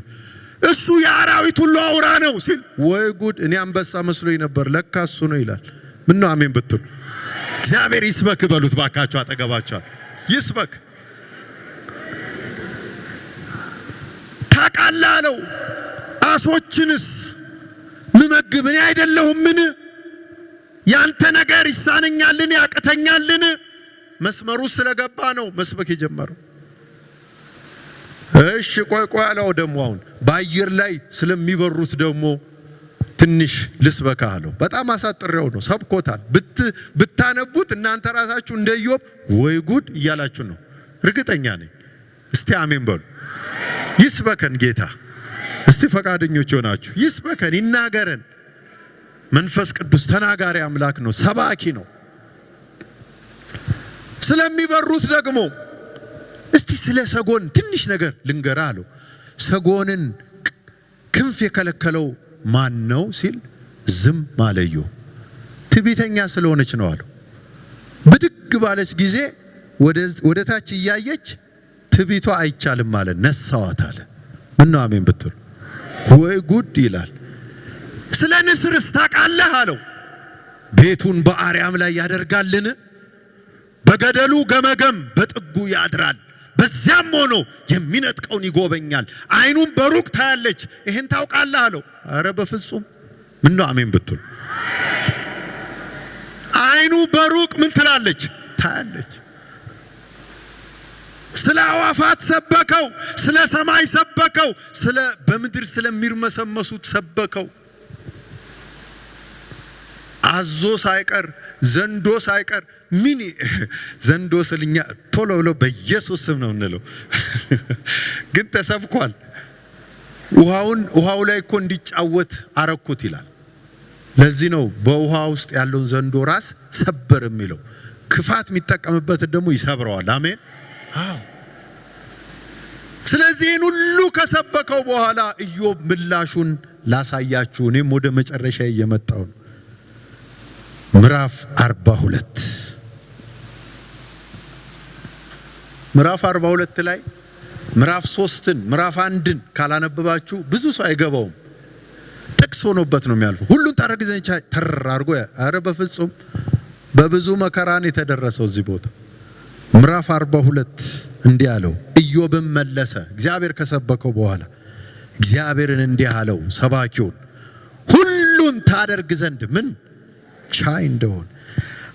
Speaker 1: እሱ የአራዊት ሁሉ አውራ ነው ሲል ወይ ጉድ። እኔ አንበሳ መስሎኝ ነበር ለካ እሱ ነው ይላል። ምን ነው አሜን ብትሉ። እግዚአብሔር ይስበክ በሉት ባካችሁ። አጠገባችኋል ይስበክ። ታውቃለህ አለው። አሶችንስ ምመግብ እኔ አይደለሁም? ምን ያንተ ነገር ይሳነኛልን? ያቅተኛልን? መስመሩ ስለገባ ነው መስበክ የጀመረው። እሺ ቆይ አለው። ደግሞ አሁን በአየር ላይ ስለሚበሩት ደግሞ ትንሽ ልስበካ አለው። በጣም አሳጥሬው ነው ሰብኮታል። ብታነቡት እናንተ ራሳችሁ እንደ ኢዮብ ወይ ጉድ እያላችሁ ነው እርግጠኛ ነኝ። እስቲ አሜን በሉ። ይስበከን ጌታ። እስቲ ፈቃደኞች ሆናችሁ ይስበከን፣ ይናገረን። መንፈስ ቅዱስ ተናጋሪ አምላክ ነው፣ ሰባኪ ነው። ስለሚበሩት ደግሞ እስቲ ስለ ሰጎን ትንሽ ነገር ልንገራ አለው። ሰጎንን ክንፍ የከለከለው ማን ነው ሲል ዝም አለዩ። ትዕቢተኛ ስለሆነች ነው አለው። ብድግ ባለች ጊዜ ወደ ታች እያየች ትዕቢቷ አይቻልም ማለት ነሳዋት አለ። ምን ነው አሜን ብትሉ ወይ ጉድ ይላል። ስለ ንስርስ ታውቃለህ አለው። ቤቱን በአርያም ላይ ያደርጋልን? በገደሉ ገመገም በጥጉ ያድራል። በዚያም ሆኖ የሚነጥቀውን ይጎበኛል። አይኑም በሩቅ ታያለች። ይሄን ታውቃለህ አለው። አረ በፍጹም። ምን ነው አሜን ብትሉ አይኑ በሩቅ ምን ትላለች? ታያለች። ስለ አዋፋት ሰበከው፣ ስለ ሰማይ ሰበከው፣ ስለ በምድር ስለሚርመሰመሱት ሰበከው። አዞ ሳይቀር ዘንዶ ሳይቀር ምን ዘንዶ ስልኛ ቶሎ ብሎ በኢየሱስ ስም ነው እንለው ግን ተሰብኳል። ውሃው ላይ እኮ እንዲጫወት አረኩት ይላል። ለዚህ ነው በውሃ ውስጥ ያለውን ዘንዶ ራስ ሰበር የሚለው። ክፋት የሚጠቀምበት ደግሞ ይሰብረዋል። አሜን። አዎ። ስለዚህ ሁሉ ከሰበከው በኋላ ኢዮብ ምላሹን ላሳያችሁ። እኔም ወደ መጨረሻ እየመጣሁ ነው። ምዕራፍ 42 ላይ ምዕራፍ 3ን ምዕራፍ 1ን ካላነበባችሁ ብዙ ሰው አይገባውም። ጥቅስ ሆኖበት ነው የሚያልፈው። ሁሉን ታረግ ዘንድ ተራርጎ አረ በፍጹም በብዙ መከራን የተደረሰው እዚህ ቦታ። ምዕራፍ 42 እንዲህ አለው። ኢዮብም መለሰ፣ እግዚአብሔር ከሰበከው በኋላ እግዚአብሔርን እንዲህ አለው ሰባኪውን፣ ሁሉን ታደርግ ዘንድ ምን ቻይ እንደሆነ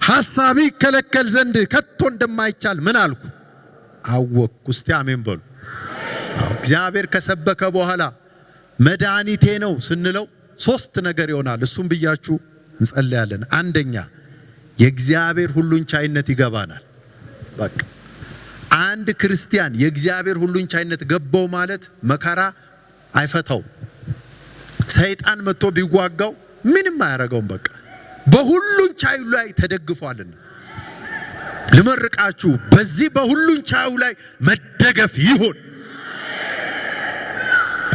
Speaker 1: ሐሳቢ ይከለከል ዘንድ ከቶ እንደማይቻል ምን አልኩ አወቅኩ። እስቲ አሜን በሉ። እግዚአብሔር ከሰበከ በኋላ መድኃኒቴ ነው ስንለው 3 ነገር ይሆናል። እሱም ብያችሁ እንጸልያለን። አንደኛ የእግዚአብሔር ሁሉን ቻይነት ይገባናል። በቃ አንድ ክርስቲያን የእግዚአብሔር ሁሉን ቻይነት ገባው ማለት መከራ አይፈታው። ሰይጣን መጥቶ ቢዋጋው ምንም አያረጋውም። በቃ በሁሉን ቻዩ ላይ ተደግፏልና ልመርቃችሁ፣ በዚህ በሁሉን ቻዩ ላይ መደገፍ ይሁን።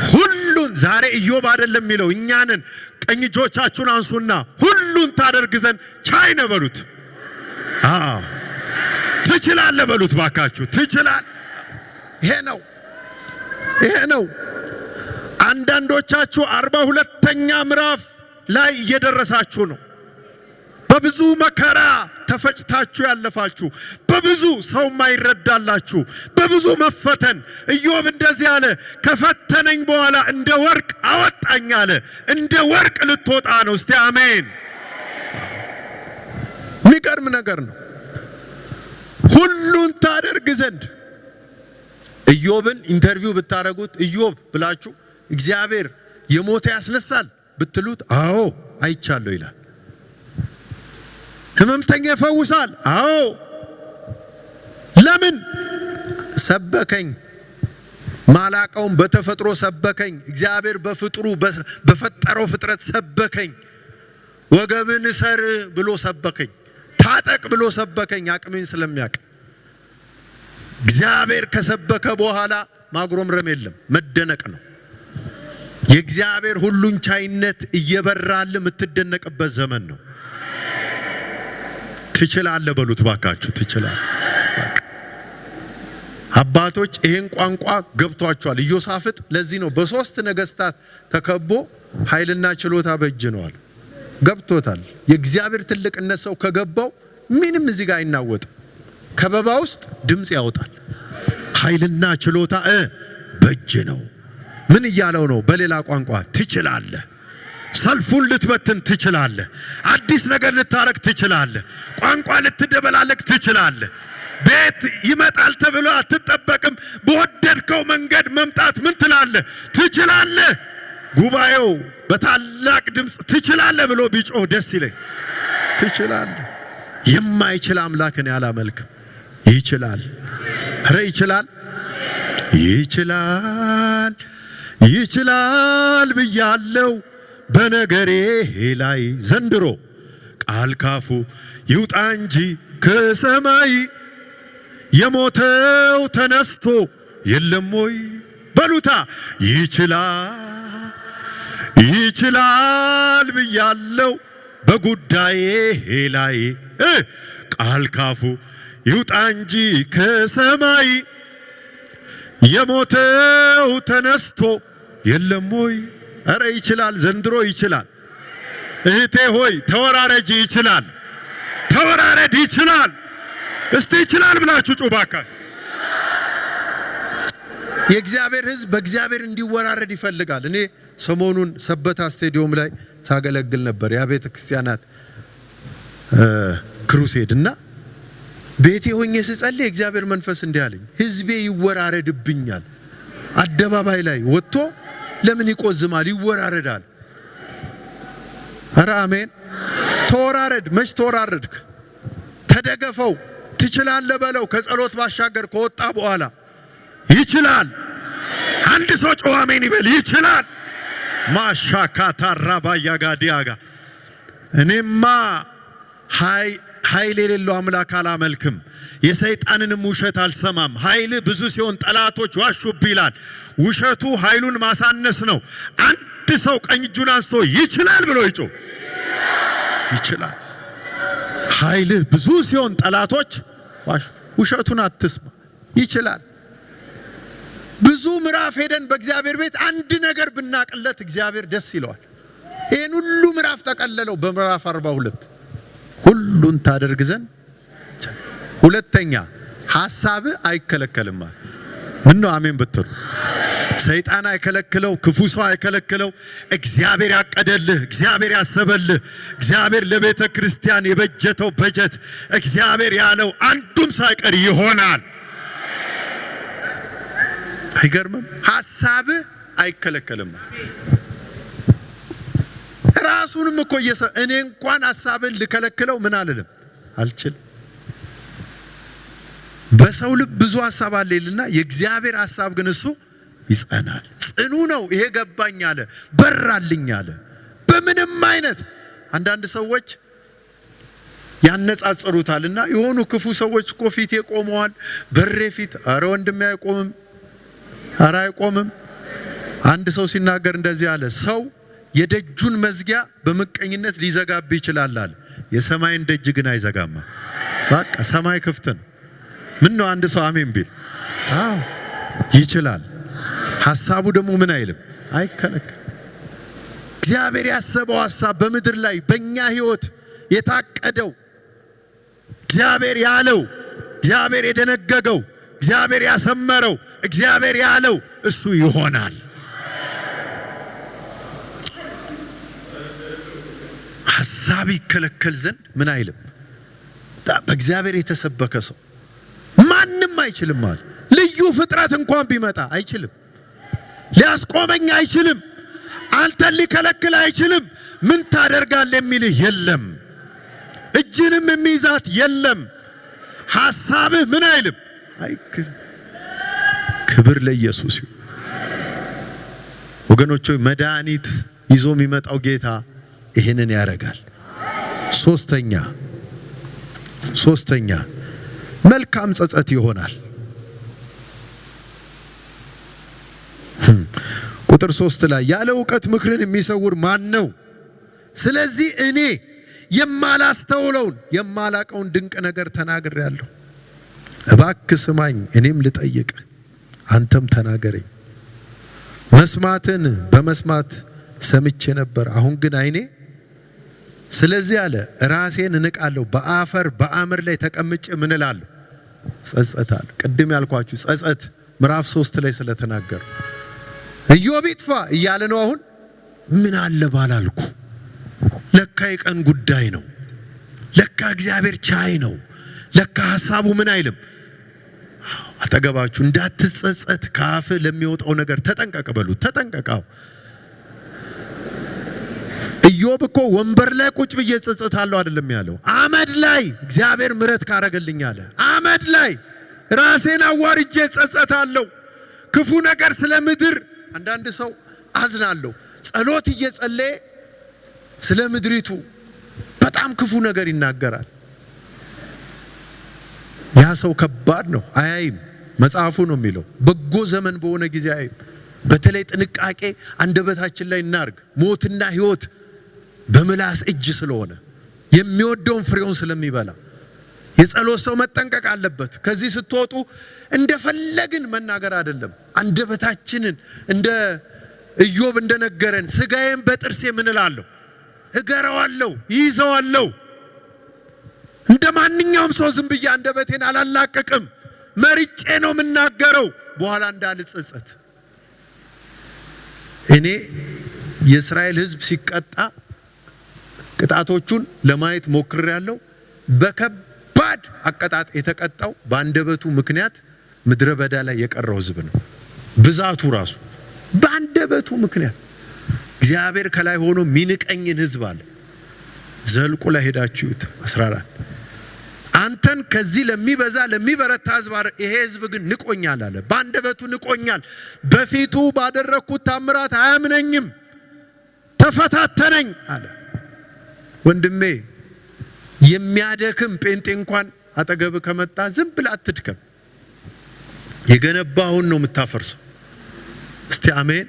Speaker 1: ሁሉን ዛሬ ኢዮብ አይደለም የሚለው እኛንን። ቀኝ እጆቻችሁን አንሱና ሁሉን ታደርግ ዘንድ ቻይ ነህ በሉት። አዎ ትችላለህ በሉት ባካችሁ። ትችላለህ። ይሄ ነው። አንዳንዶቻችሁ 42ኛ ምዕራፍ ላይ እየደረሳችሁ ነው። በብዙ መከራ ተፈጭታችሁ ያለፋችሁ፣ በብዙ ሰው ማይረዳላችሁ፣ በብዙ መፈተን። ኢዮብ እንደዚህ አለ፣ ከፈተነኝ በኋላ እንደ ወርቅ አወጣኝ አለ። እንደ ወርቅ ልትወጣ ነው። እስቲ አሜን። የሚገርም ነገር ነው። ሁሉን ታደርግ ዘንድ ኢዮብን ኢንተርቪው ብታረጉት ኢዮብ ብላችሁ እግዚአብሔር የሞተ ያስነሳል ብትሉት አዎ አይቻለሁ ይላል። ህመምተኛ ይፈውሳል፣ አዎ። ለምን ሰበከኝ? ማላቀውን በተፈጥሮ ሰበከኝ። እግዚአብሔር በፍጥሩ በፈጠረው ፍጥረት ሰበከኝ። ወገብን ሰር ብሎ ሰበከኝ። ታጠቅ ብሎ ሰበከኝ። አቅሜን ስለሚያውቅ እግዚአብሔር ከሰበከ በኋላ ማጉረምረም የለም፣ መደነቅ ነው። የእግዚአብሔር ሁሉን ቻይነት እየበራል የምትደነቅበት ዘመን ነው። ትችላለህ በሉት ባካችሁ። ትችላለህ። አባቶች ይሄን ቋንቋ ገብቷቸዋል። ኢዮሳፍጥ ለዚህ ነው በ3 ነገስታት ተከቦ ኃይልና ችሎታ በእጅ ነዋል። ገብቶታል። የእግዚአብሔር ትልቅነት ሰው ከገባው ምንም እዚህ ጋር አይናወጥ። ከበባ ውስጥ ድምጽ ያወጣል። ኃይልና ችሎታ በእጅ ነው። ምን እያለው ነው? በሌላ ቋንቋ ትችላለህ። ሰልፉን ልትበትን ትችላለህ። አዲስ ነገር ልታረግ ትችላለህ። ቋንቋ ልትደበላለቅ ትችላለህ። ቤት ይመጣል ተብሎ አትጠበቅም። በወደድከው መንገድ መምጣት ምን ትላለህ? ትችላለህ። ጉባኤው በታላቅ ድምጽ ትችላለህ ብሎ ቢጮህ ደስ ይለኝ። ትችላለህ። የማይችል አምላክን ያላመልክም። ይችላል። ኧረ ይችላል። ይችላል ብያለው በነገሬ ላይ ዘንድሮ ቃል ካፉ ይውጣ እንጂ ከሰማይ የሞተው ተነስቶ የለም ወይ በሉታ። ይችላል ብያለው በጉዳዬ ላይ ቃል ካፉ ይውጣ እንጂ ከሰማይ የሞተው ተነስቶ የለም ወይ። ኧረ ይችላል። ዘንድሮ ይችላል። እህቴ ሆይ ተወራረጂ። ይችላል። ተወራረድ። ይችላል። እስቲ ይችላል ብላችሁ ጩባካ። የእግዚአብሔር ሕዝብ በእግዚአብሔር እንዲወራረድ ይፈልጋል። እኔ ሰሞኑን ሰበታ ስቴዲዮም ላይ ሳገለግል ነበር። የቤተ ክርስቲያናት ክሩሴድና ቤቴ ሆኜ ስጸልይ እግዚአብሔር መንፈስ እንዲህ አለኝ፣ ህዝቤ ይወራረድብኛል። አደባባይ ላይ ወጥቶ ለምን ይቆዝማል? ይወራረዳል። ኧረ አሜን። ተወራረድ። መች ተወራረድክ? ተደገፈው። ትችላለህ በለው። ከጸሎት ባሻገር ከወጣ በኋላ ይችላል። አንድ ሰው ጮህ አሜን ይበል። ይችላል። ማሻካታ ራባያ ጋዲያጋ እኔማ ኃይል የሌለው አምላክ አላመልክም፣ የሰይጣንንም ውሸት አልሰማም። ኃይል ብዙ ሲሆን ጠላቶች ዋሹብህ ይላል። ውሸቱ ኃይሉን ማሳነስ ነው። አንድ ሰው ቀኝ እጁን አንስቶ ይችላል ብሎ ይጮህ። ይችላል። ኃይል ብዙ ሲሆን ጠላቶች ዋሹ። ውሸቱን አትስማ። ይችላል። ብዙ ምዕራፍ ሄደን በእግዚአብሔር ቤት አንድ ነገር ብናቅለት እግዚአብሔር ደስ ይለዋል። ይሄን ሁሉ ምዕራፍ ተቀለለው በምዕራፍ 42 ሁሉን ታደርግ ዘንድ። ሁለተኛ ሐሳብ አይከለከልም። ምን ነው አሜን ብትሉ? ሰይጣን አይከለክለው፣ ክፉ ሰው አይከለክለው። እግዚአብሔር ያቀደልህ፣ እግዚአብሔር ያሰበልህ፣ እግዚአብሔር ለቤተ ክርስቲያን የበጀተው በጀት፣ እግዚአብሔር ያለው አንዱም ሳይቀር ይሆናል። አይገርምም? ሐሳብ አይከለከልም። ራሱንም እኮ እኔ እንኳን ሐሳብን ልከለክለው ምን አልልም አልችልም። በሰው ልብ ብዙ ሐሳብ አለ ይልና የእግዚአብሔር ሐሳብ ግን እሱ ይጸናል። ጽኑ ነው። ይሄ ገባኝ አለ፣ በራልኝ አለ። በምንም አይነት አንዳንድ ሰዎች ያነጻጽሩታልና የሆኑ ክፉ ሰዎች እኮ ፊቴ ቆመዋል፣ በሬ ፊት። አረ ወንድሜ አይቆምም፣ አረ አይቆምም። አንድ ሰው ሲናገር እንደዚህ አለ፣ ሰው የደጁን መዝጊያ በመቀኝነት ሊዘጋብ ይችላል አለ፣ የሰማይን ደጅ ግን አይዘጋማ። በቃ ሰማይ ክፍት ነው። ምን ነው አንድ ሰው አሜን ቢል? አዎ ይችላል። ሐሳቡ ደግሞ ምን አይልም? አይከለከል። እግዚአብሔር ያሰበው ሐሳብ በምድር ላይ በእኛ ሕይወት የታቀደው እግዚአብሔር ያለው፣ እግዚአብሔር የደነገገው፣ እግዚአብሔር ያሰመረው፣ እግዚአብሔር ያለው እሱ ይሆናል። ሐሳብ ይከለከል ዘንድ ምን አይልም? በእግዚአብሔር የተሰበከ ሰው ማንም አይችልም ማለት ልዩ ፍጥረት እንኳን ቢመጣ አይችልም። ሊያስቆመኝ አይችልም። አንተን ሊከለክል አይችልም። ምን ታደርጋለህ የሚልህ የለም። እጅንም የሚይዛት የለም። ሐሳብህ ምን አይልም? አይክልም። ክብር ለኢየሱስ ይሁን። ወገኖች ሆይ መድኃኒት ይዞ የሚመጣው ጌታ ይሄንን ያደርጋል። ሶስተኛ መልካም ጸጸት ይሆናል። ቁጥር 3 ላይ ያለ ዕውቀት ምክርን የሚሰውር ማን ነው? ስለዚህ እኔ የማላስተውለውን የማላቀውን ድንቅ ነገር ተናግሬአለሁ። እባክህ ስማኝ፣ እኔም ልጠይቅ፣ አንተም ተናገረኝ። መስማትን በመስማት ሰምቼ ነበር፣ አሁን ግን አይኔ ስለዚህ አለ ራሴን እንቃለሁ፣ በአፈር በአመድ ላይ ተቀምጬ ምን እላለሁ? ጸጸታለሁ። ቅድም ያልኳችሁ ጸጸት ምዕራፍ 3 ላይ ስለተናገረ ኢዮብ ይጥፋ እያለ ነው። አሁን ምን አለ ባላልኩ። ለካ የቀን ጉዳይ ነው። ለካ እግዚአብሔር ቻይ ነው። ለካ ሐሳቡ ምን አይልም? አጠገባችሁ እንዳትጸጸት ካፍ ለሚወጣው ነገር ተጠንቀቅ በሉት። ተጠንቀቃው። ኢዮብ እኮ ወንበር ላይ ቁጭ ብዬ ጸጸታለሁ አይደለም ያለው፣ አመድ ላይ እግዚአብሔር ምሕረት ካረገልኝ አለ። አመድ ላይ ራሴን አዋርጄ ጸጸታለሁ። ክፉ ነገር ስለ ምድር አንዳንድ ሰው አዝናለሁ፣ ጸሎት እየጸለየ ስለ ምድሪቱ በጣም ክፉ ነገር ይናገራል። ያ ሰው ከባድ ነው። አያይም። መጽሐፉ ነው የሚለው በጎ ዘመን በሆነ ጊዜ አያይም። በተለይ ጥንቃቄ አንደበታችን ላይ እናርግ። ሞትና ሕይወት በምላስ እጅ ስለሆነ የሚወደውን ፍሬውን ስለሚበላ የጸሎት ሰው መጠንቀቅ አለበት። ከዚህ ስትወጡ እንደፈለግን መናገር አይደለም። አንደበታችንን እንደ ኢዮብ እንደነገረን ስጋዬን በጥርሴ ምን እላለሁ? እገረዋለሁ፣ ይይዘዋለሁ። እንደ ማንኛውም ሰው ዝም ብዬ አንደበቴን አላላቀቅም። መርጬ ነው የምናገረው፣ በኋላ እንዳልጸጸት። እኔ የእስራኤል ሕዝብ ሲቀጣ ቅጣቶቹን ለማየት ሞክሬያለሁ። በከባድ አቀጣጥ የተቀጣው በአንደበቱ ምክንያት ምድረ በዳ ላይ የቀረው ሕዝብ ነው። ብዛቱ ራሱ በአንደበቱ ምክንያት እግዚአብሔር ከላይ ሆኖ ሚንቀኝን ሕዝብ አለ። ዘልቁ ላይ ሄዳችሁት 14 አንተን ከዚህ ለሚበዛ ለሚበረታ ሕዝብ ይሄ ሕዝብ ግን ንቆኛል አለ። በአንደበቱ ንቆኛል። በፊቱ ባደረኩት ታምራት አያምነኝም፣ ተፈታተነኝ አለ። ወንድሜ የሚያደክም ጴንጤ እንኳን አጠገብ ከመጣ ዝም ብለህ አትድከም። የገነባውን ነው የምታፈርሰው። እስቲ አሜን።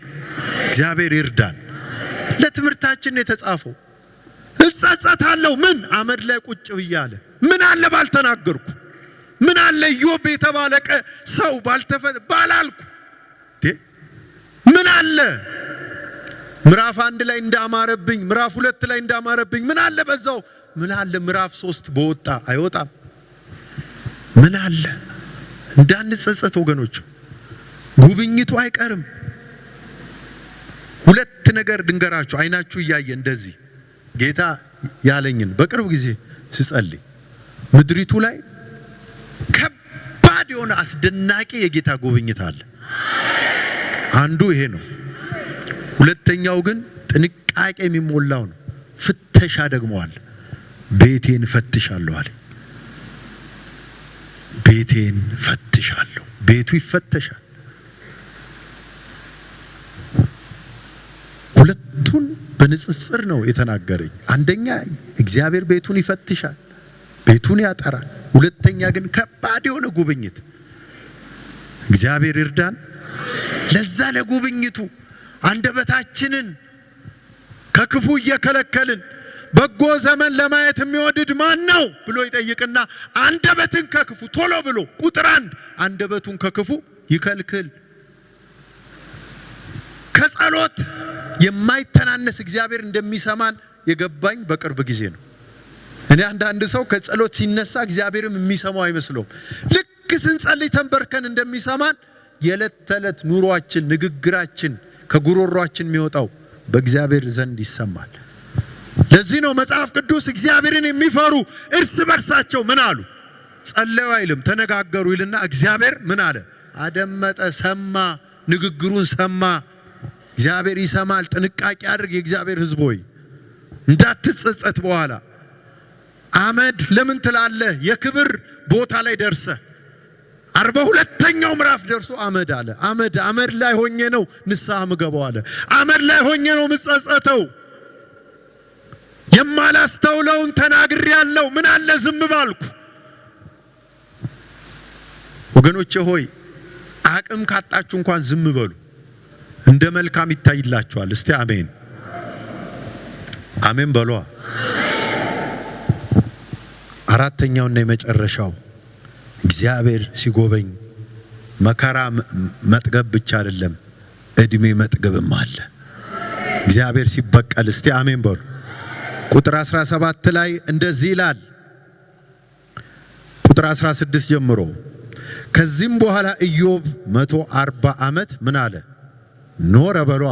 Speaker 1: እግዚአብሔር ይርዳን። ለትምህርታችን የተጻፈው እጸጸታለሁ ምን አመድ ላይ ቁጭ ብያለ ምን አለ ባልተናገርኩ፣ ምን አለ ኢዮብ የተባለቀ ሰው ባላልኩ፣ ምን አለ ምዕራፍ 1 ላይ እንዳማረብኝ፣ ምዕራፍ 2 ላይ እንዳማረብኝ፣ ምን አለ በዛው፣ ምን አለ ምዕራፍ 3 በወጣ አይወጣም። ምን አለ እንዳንጸጸት ወገኖች፣ ጉብኝቱ አይቀርም። ሁለት ነገር ድንገራችሁ አይናችሁ እያየ እንደዚህ ጌታ ያለኝን በቅርብ ጊዜ ስጸልይ ምድሪቱ ላይ ከባድ የሆነ አስደናቂ የጌታ ጉብኝት አለ። አንዱ ይሄ ነው። ሁለተኛው ግን ጥንቃቄ የሚሞላው ነው። ፍተሻ ደግሞ አለ። ቤቴን ፈትሻለሁ አለ። ቤቴን ፈትሻለሁ። ቤቱ ይፈተሻል። ሁለቱን በንጽጽር ነው የተናገረኝ። አንደኛ እግዚአብሔር ቤቱን ይፈትሻል፣ ቤቱን ያጠራል። ሁለተኛ ግን ከባድ የሆነ ጉብኝት። እግዚአብሔር ይርዳን። ለዛ ለጉብኝቱ አንደበታችንን ከክፉ እየከለከልን በጎ ዘመን ለማየት የሚወድድ ማን ነው ብሎ ይጠይቅና አንደበትን ከክፉ ቶሎ ብሎ ቁጥር 1 አንደበቱን ከክፉ ይከልክል። ከጸሎት የማይተናነስ እግዚአብሔር እንደሚሰማን የገባኝ በቅርብ ጊዜ ነው። እኔ አንዳንድ ሰው ከጸሎት ሲነሳ እግዚአብሔርም የሚሰማው አይመስለውም። ልክ ስንጸልይ ተንበርከን እንደሚሰማን የዕለት ተዕለት ኑሯችን፣ ንግግራችን ከጉሮሯችን የሚወጣው በእግዚአብሔር ዘንድ ይሰማል። ለዚህ ነው መጽሐፍ ቅዱስ እግዚአብሔርን የሚፈሩ እርስ በርሳቸው ምን አሉ? ጸለዩ አይልም፣ ተነጋገሩ ይልና እግዚአብሔር ምን አለ? አደመጠ፣ ሰማ፣ ንግግሩን ሰማ። እግዚአብሔር ይሰማል። ጥንቃቄ አድርግ የእግዚአብሔር ሕዝብ ሆይ እንዳትጸጸት። በኋላ አመድ ለምን ትላለህ? የክብር ቦታ ላይ ደርሰ 42ኛው ምዕራፍ ደርሶ አመድ አለ። አመድ ላይ ሆኜ ነው ንስሐ ምገባው አለ። አመድ ላይ ሆኜ ነው ምጸጸተው። የማላስተውለውን ተናግሬያለሁ። ምን አለ ዝም ባልኩ። ወገኖቼ ሆይ አቅም ካጣችሁ እንኳን ዝም በሉ። እንደ መልካም ይታይላችኋል። እስቲ አሜን አሜን በሏ። አራተኛውና የመጨረሻው እግዚአብሔር ሲጎበኝ መከራ መጥገብ ብቻ አይደለም፣ እድሜ መጥገብም አለ። እግዚአብሔር ሲበቀል እስቲ አሜን በሉ። ቁጥር 17 ላይ እንደዚህ ይላል። ቁጥር 16 ጀምሮ ከዚህም በኋላ ኢዮብ 140 ዓመት ምን አለ? ኖረ በሏ።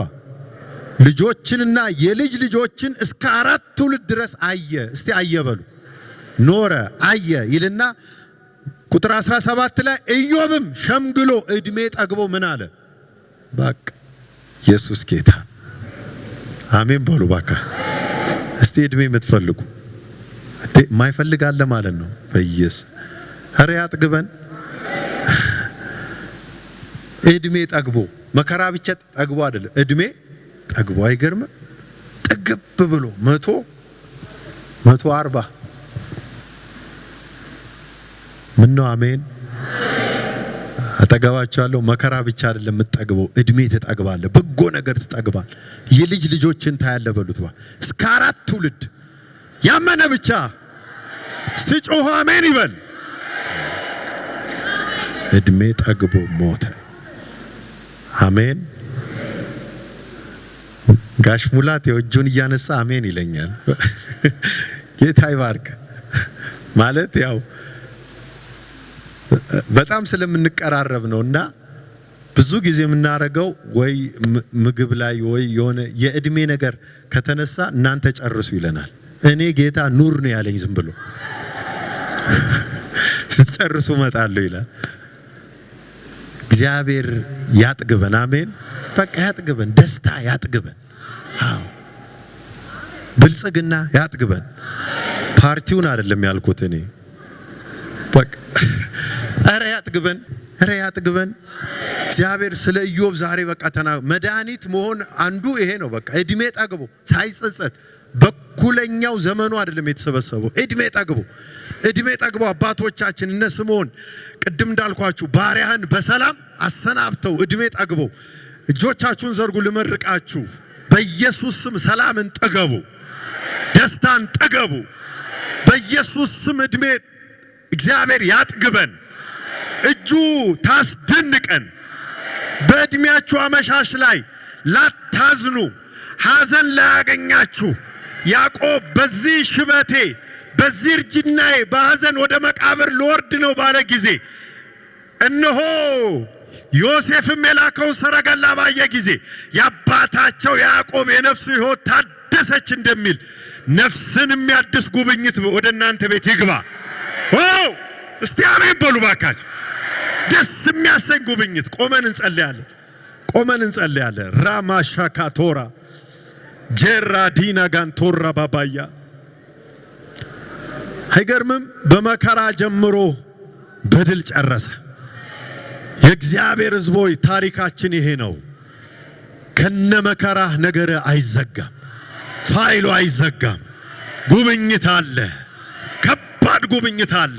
Speaker 1: ልጆችንና የልጅ ልጆችን እስከ 4 ትውልድ ድረስ አየ። እስቲ አየ በሉ። ኖረ አየ ይልና ቁጥር 17 ላይ ኢዮብም ሸምግሎ እድሜ ጠግቦ ምን አለ? በቃ ኢየሱስ ጌታ። አሜን በሉ ባካ። እስቲ እድሜ የምትፈልጉ ማይፈልግ አለ ማለት ነው። በኢየሱስ ኧረ ያጥግበን። እድሜ ጠግቦ መከራ ብቻ ጠግቦ አይደለም፣ እድሜ ጠግቦ አይገርም? ጥግብ ብሎ 140 ምን ነው? አሜን። አጠገባችኋለሁ። መከራ ብቻ አይደለም የምትጠግበው፣ እድሜ ትጠግባለህ፣ በጎ ነገር ትጠግባል። የልጅ ልጆችን ታያለ በሉት። እስከ 4 ትውልድ ያመነ ብቻ እስቲ ጮኸ አሜን ይበል። እድሜ ጠግቦ ሞተ። አሜን። ጋሽ ሙላት የእጁን እያነሳ አሜን ይለኛል። ጌታ ይባርክ። ማለት ያው በጣም ስለምንቀራረብ ነውና ብዙ ጊዜ የምናረገው ወይ ምግብ ላይ ወይ የሆነ የእድሜ ነገር ከተነሳ እናንተ ጨርሱ ይለናል። እኔ ጌታ ኑር ነው ያለኝ ዝም ብሎ ስትጨርሱ እመጣለሁ ይላል። እግዚአብሔር ያጥግበን። አሜን። በቃ ያጥግበን፣ ደስታ ያጥግበን፣ አዎ ብልጽግና ያጥግበን። ፓርቲውን አይደለም ያልኩት እኔ። በቃ አረ ያጥግበን፣ አረ ያጥግበን። እግዚአብሔር ስለ ኢዮብ ዛሬ በቃ መድኃኒት መሆን አንዱ ይሄ ነው። በቃ እድሜ ጠግቦ ሳይጸጸት በኩለኛው ዘመኑ አይደለም የተሰበሰበው፣ እድሜ ጠግቦ አባቶቻችን እነ ስምዖን ቅድም እንዳልኳችሁ ባሪያህን በሰላም አሰናብተው እድሜ ጠግቦ እጆቻችሁን ዘርጉ ልመርቃችሁ። በኢየሱስ ስም ሰላምን ጠገቡ፣ ደስታን ጠገቡ። በኢየሱስ ስም እድሜ እግዚአብሔር ያጥግበን፣ እጁ ታስደንቀን። በእድሜያችሁ አመሻሽ ላይ ላታዝኑ፣ ሐዘን ላያገኛችሁ። ያዕቆብ በዚህ ሽበቴ በዚህ እርጅናዬ በሐዘን ወደ መቃብር ልወርድ ነው ባለ ጊዜ እነሆ ዮሴፍም የላከው ሰረገላ ባየ ጊዜ የአባታቸው ያዕቆብ የነፍሱ ሕይወት ታደሰች እንደሚል ነፍስን የሚያድስ ጉብኝት ወደ እናንተ ቤት ይግባ። እስቲ አሜን በሉ ባካችሁ። ደስ የሚያሰኝ ጉብኝት። ቆመን እንጸልያለን። ራማሻካቶራ ጀራ ዲና ጋንቶራ ባባያ። አይገርምም? በመከራ ጀምሮ በድል ጨረሰ። የእግዚአብሔር ሕዝቦች ታሪካችን ይሄ ነው። ከነመከራ ነገር አይዘጋም፣ ፋይሉ አይዘጋም። ጉብኝት አለ፣ ከባድ ጉብኝት አለ።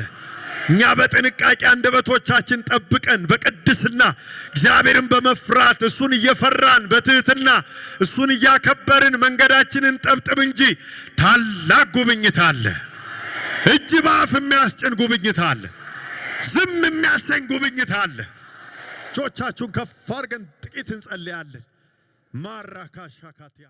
Speaker 1: እኛ በጥንቃቄ አንደበቶቻችን ጠብቀን በቅድስና እግዚአብሔርን በመፍራት እሱን እየፈራን በትህትና እሱን እያከበርን መንገዳችንን ጠብጥብ እንጂ ታላቅ ጉብኝት አለ። እጅ በአፍ የሚያስጭን ጉብኝት አለ። ዝም የሚያሰኝ ጉብኝት አለ። እጆቻችሁን ከፍ አድርገን ጥቂት እንጸልያለን። ማራካሻካቲያ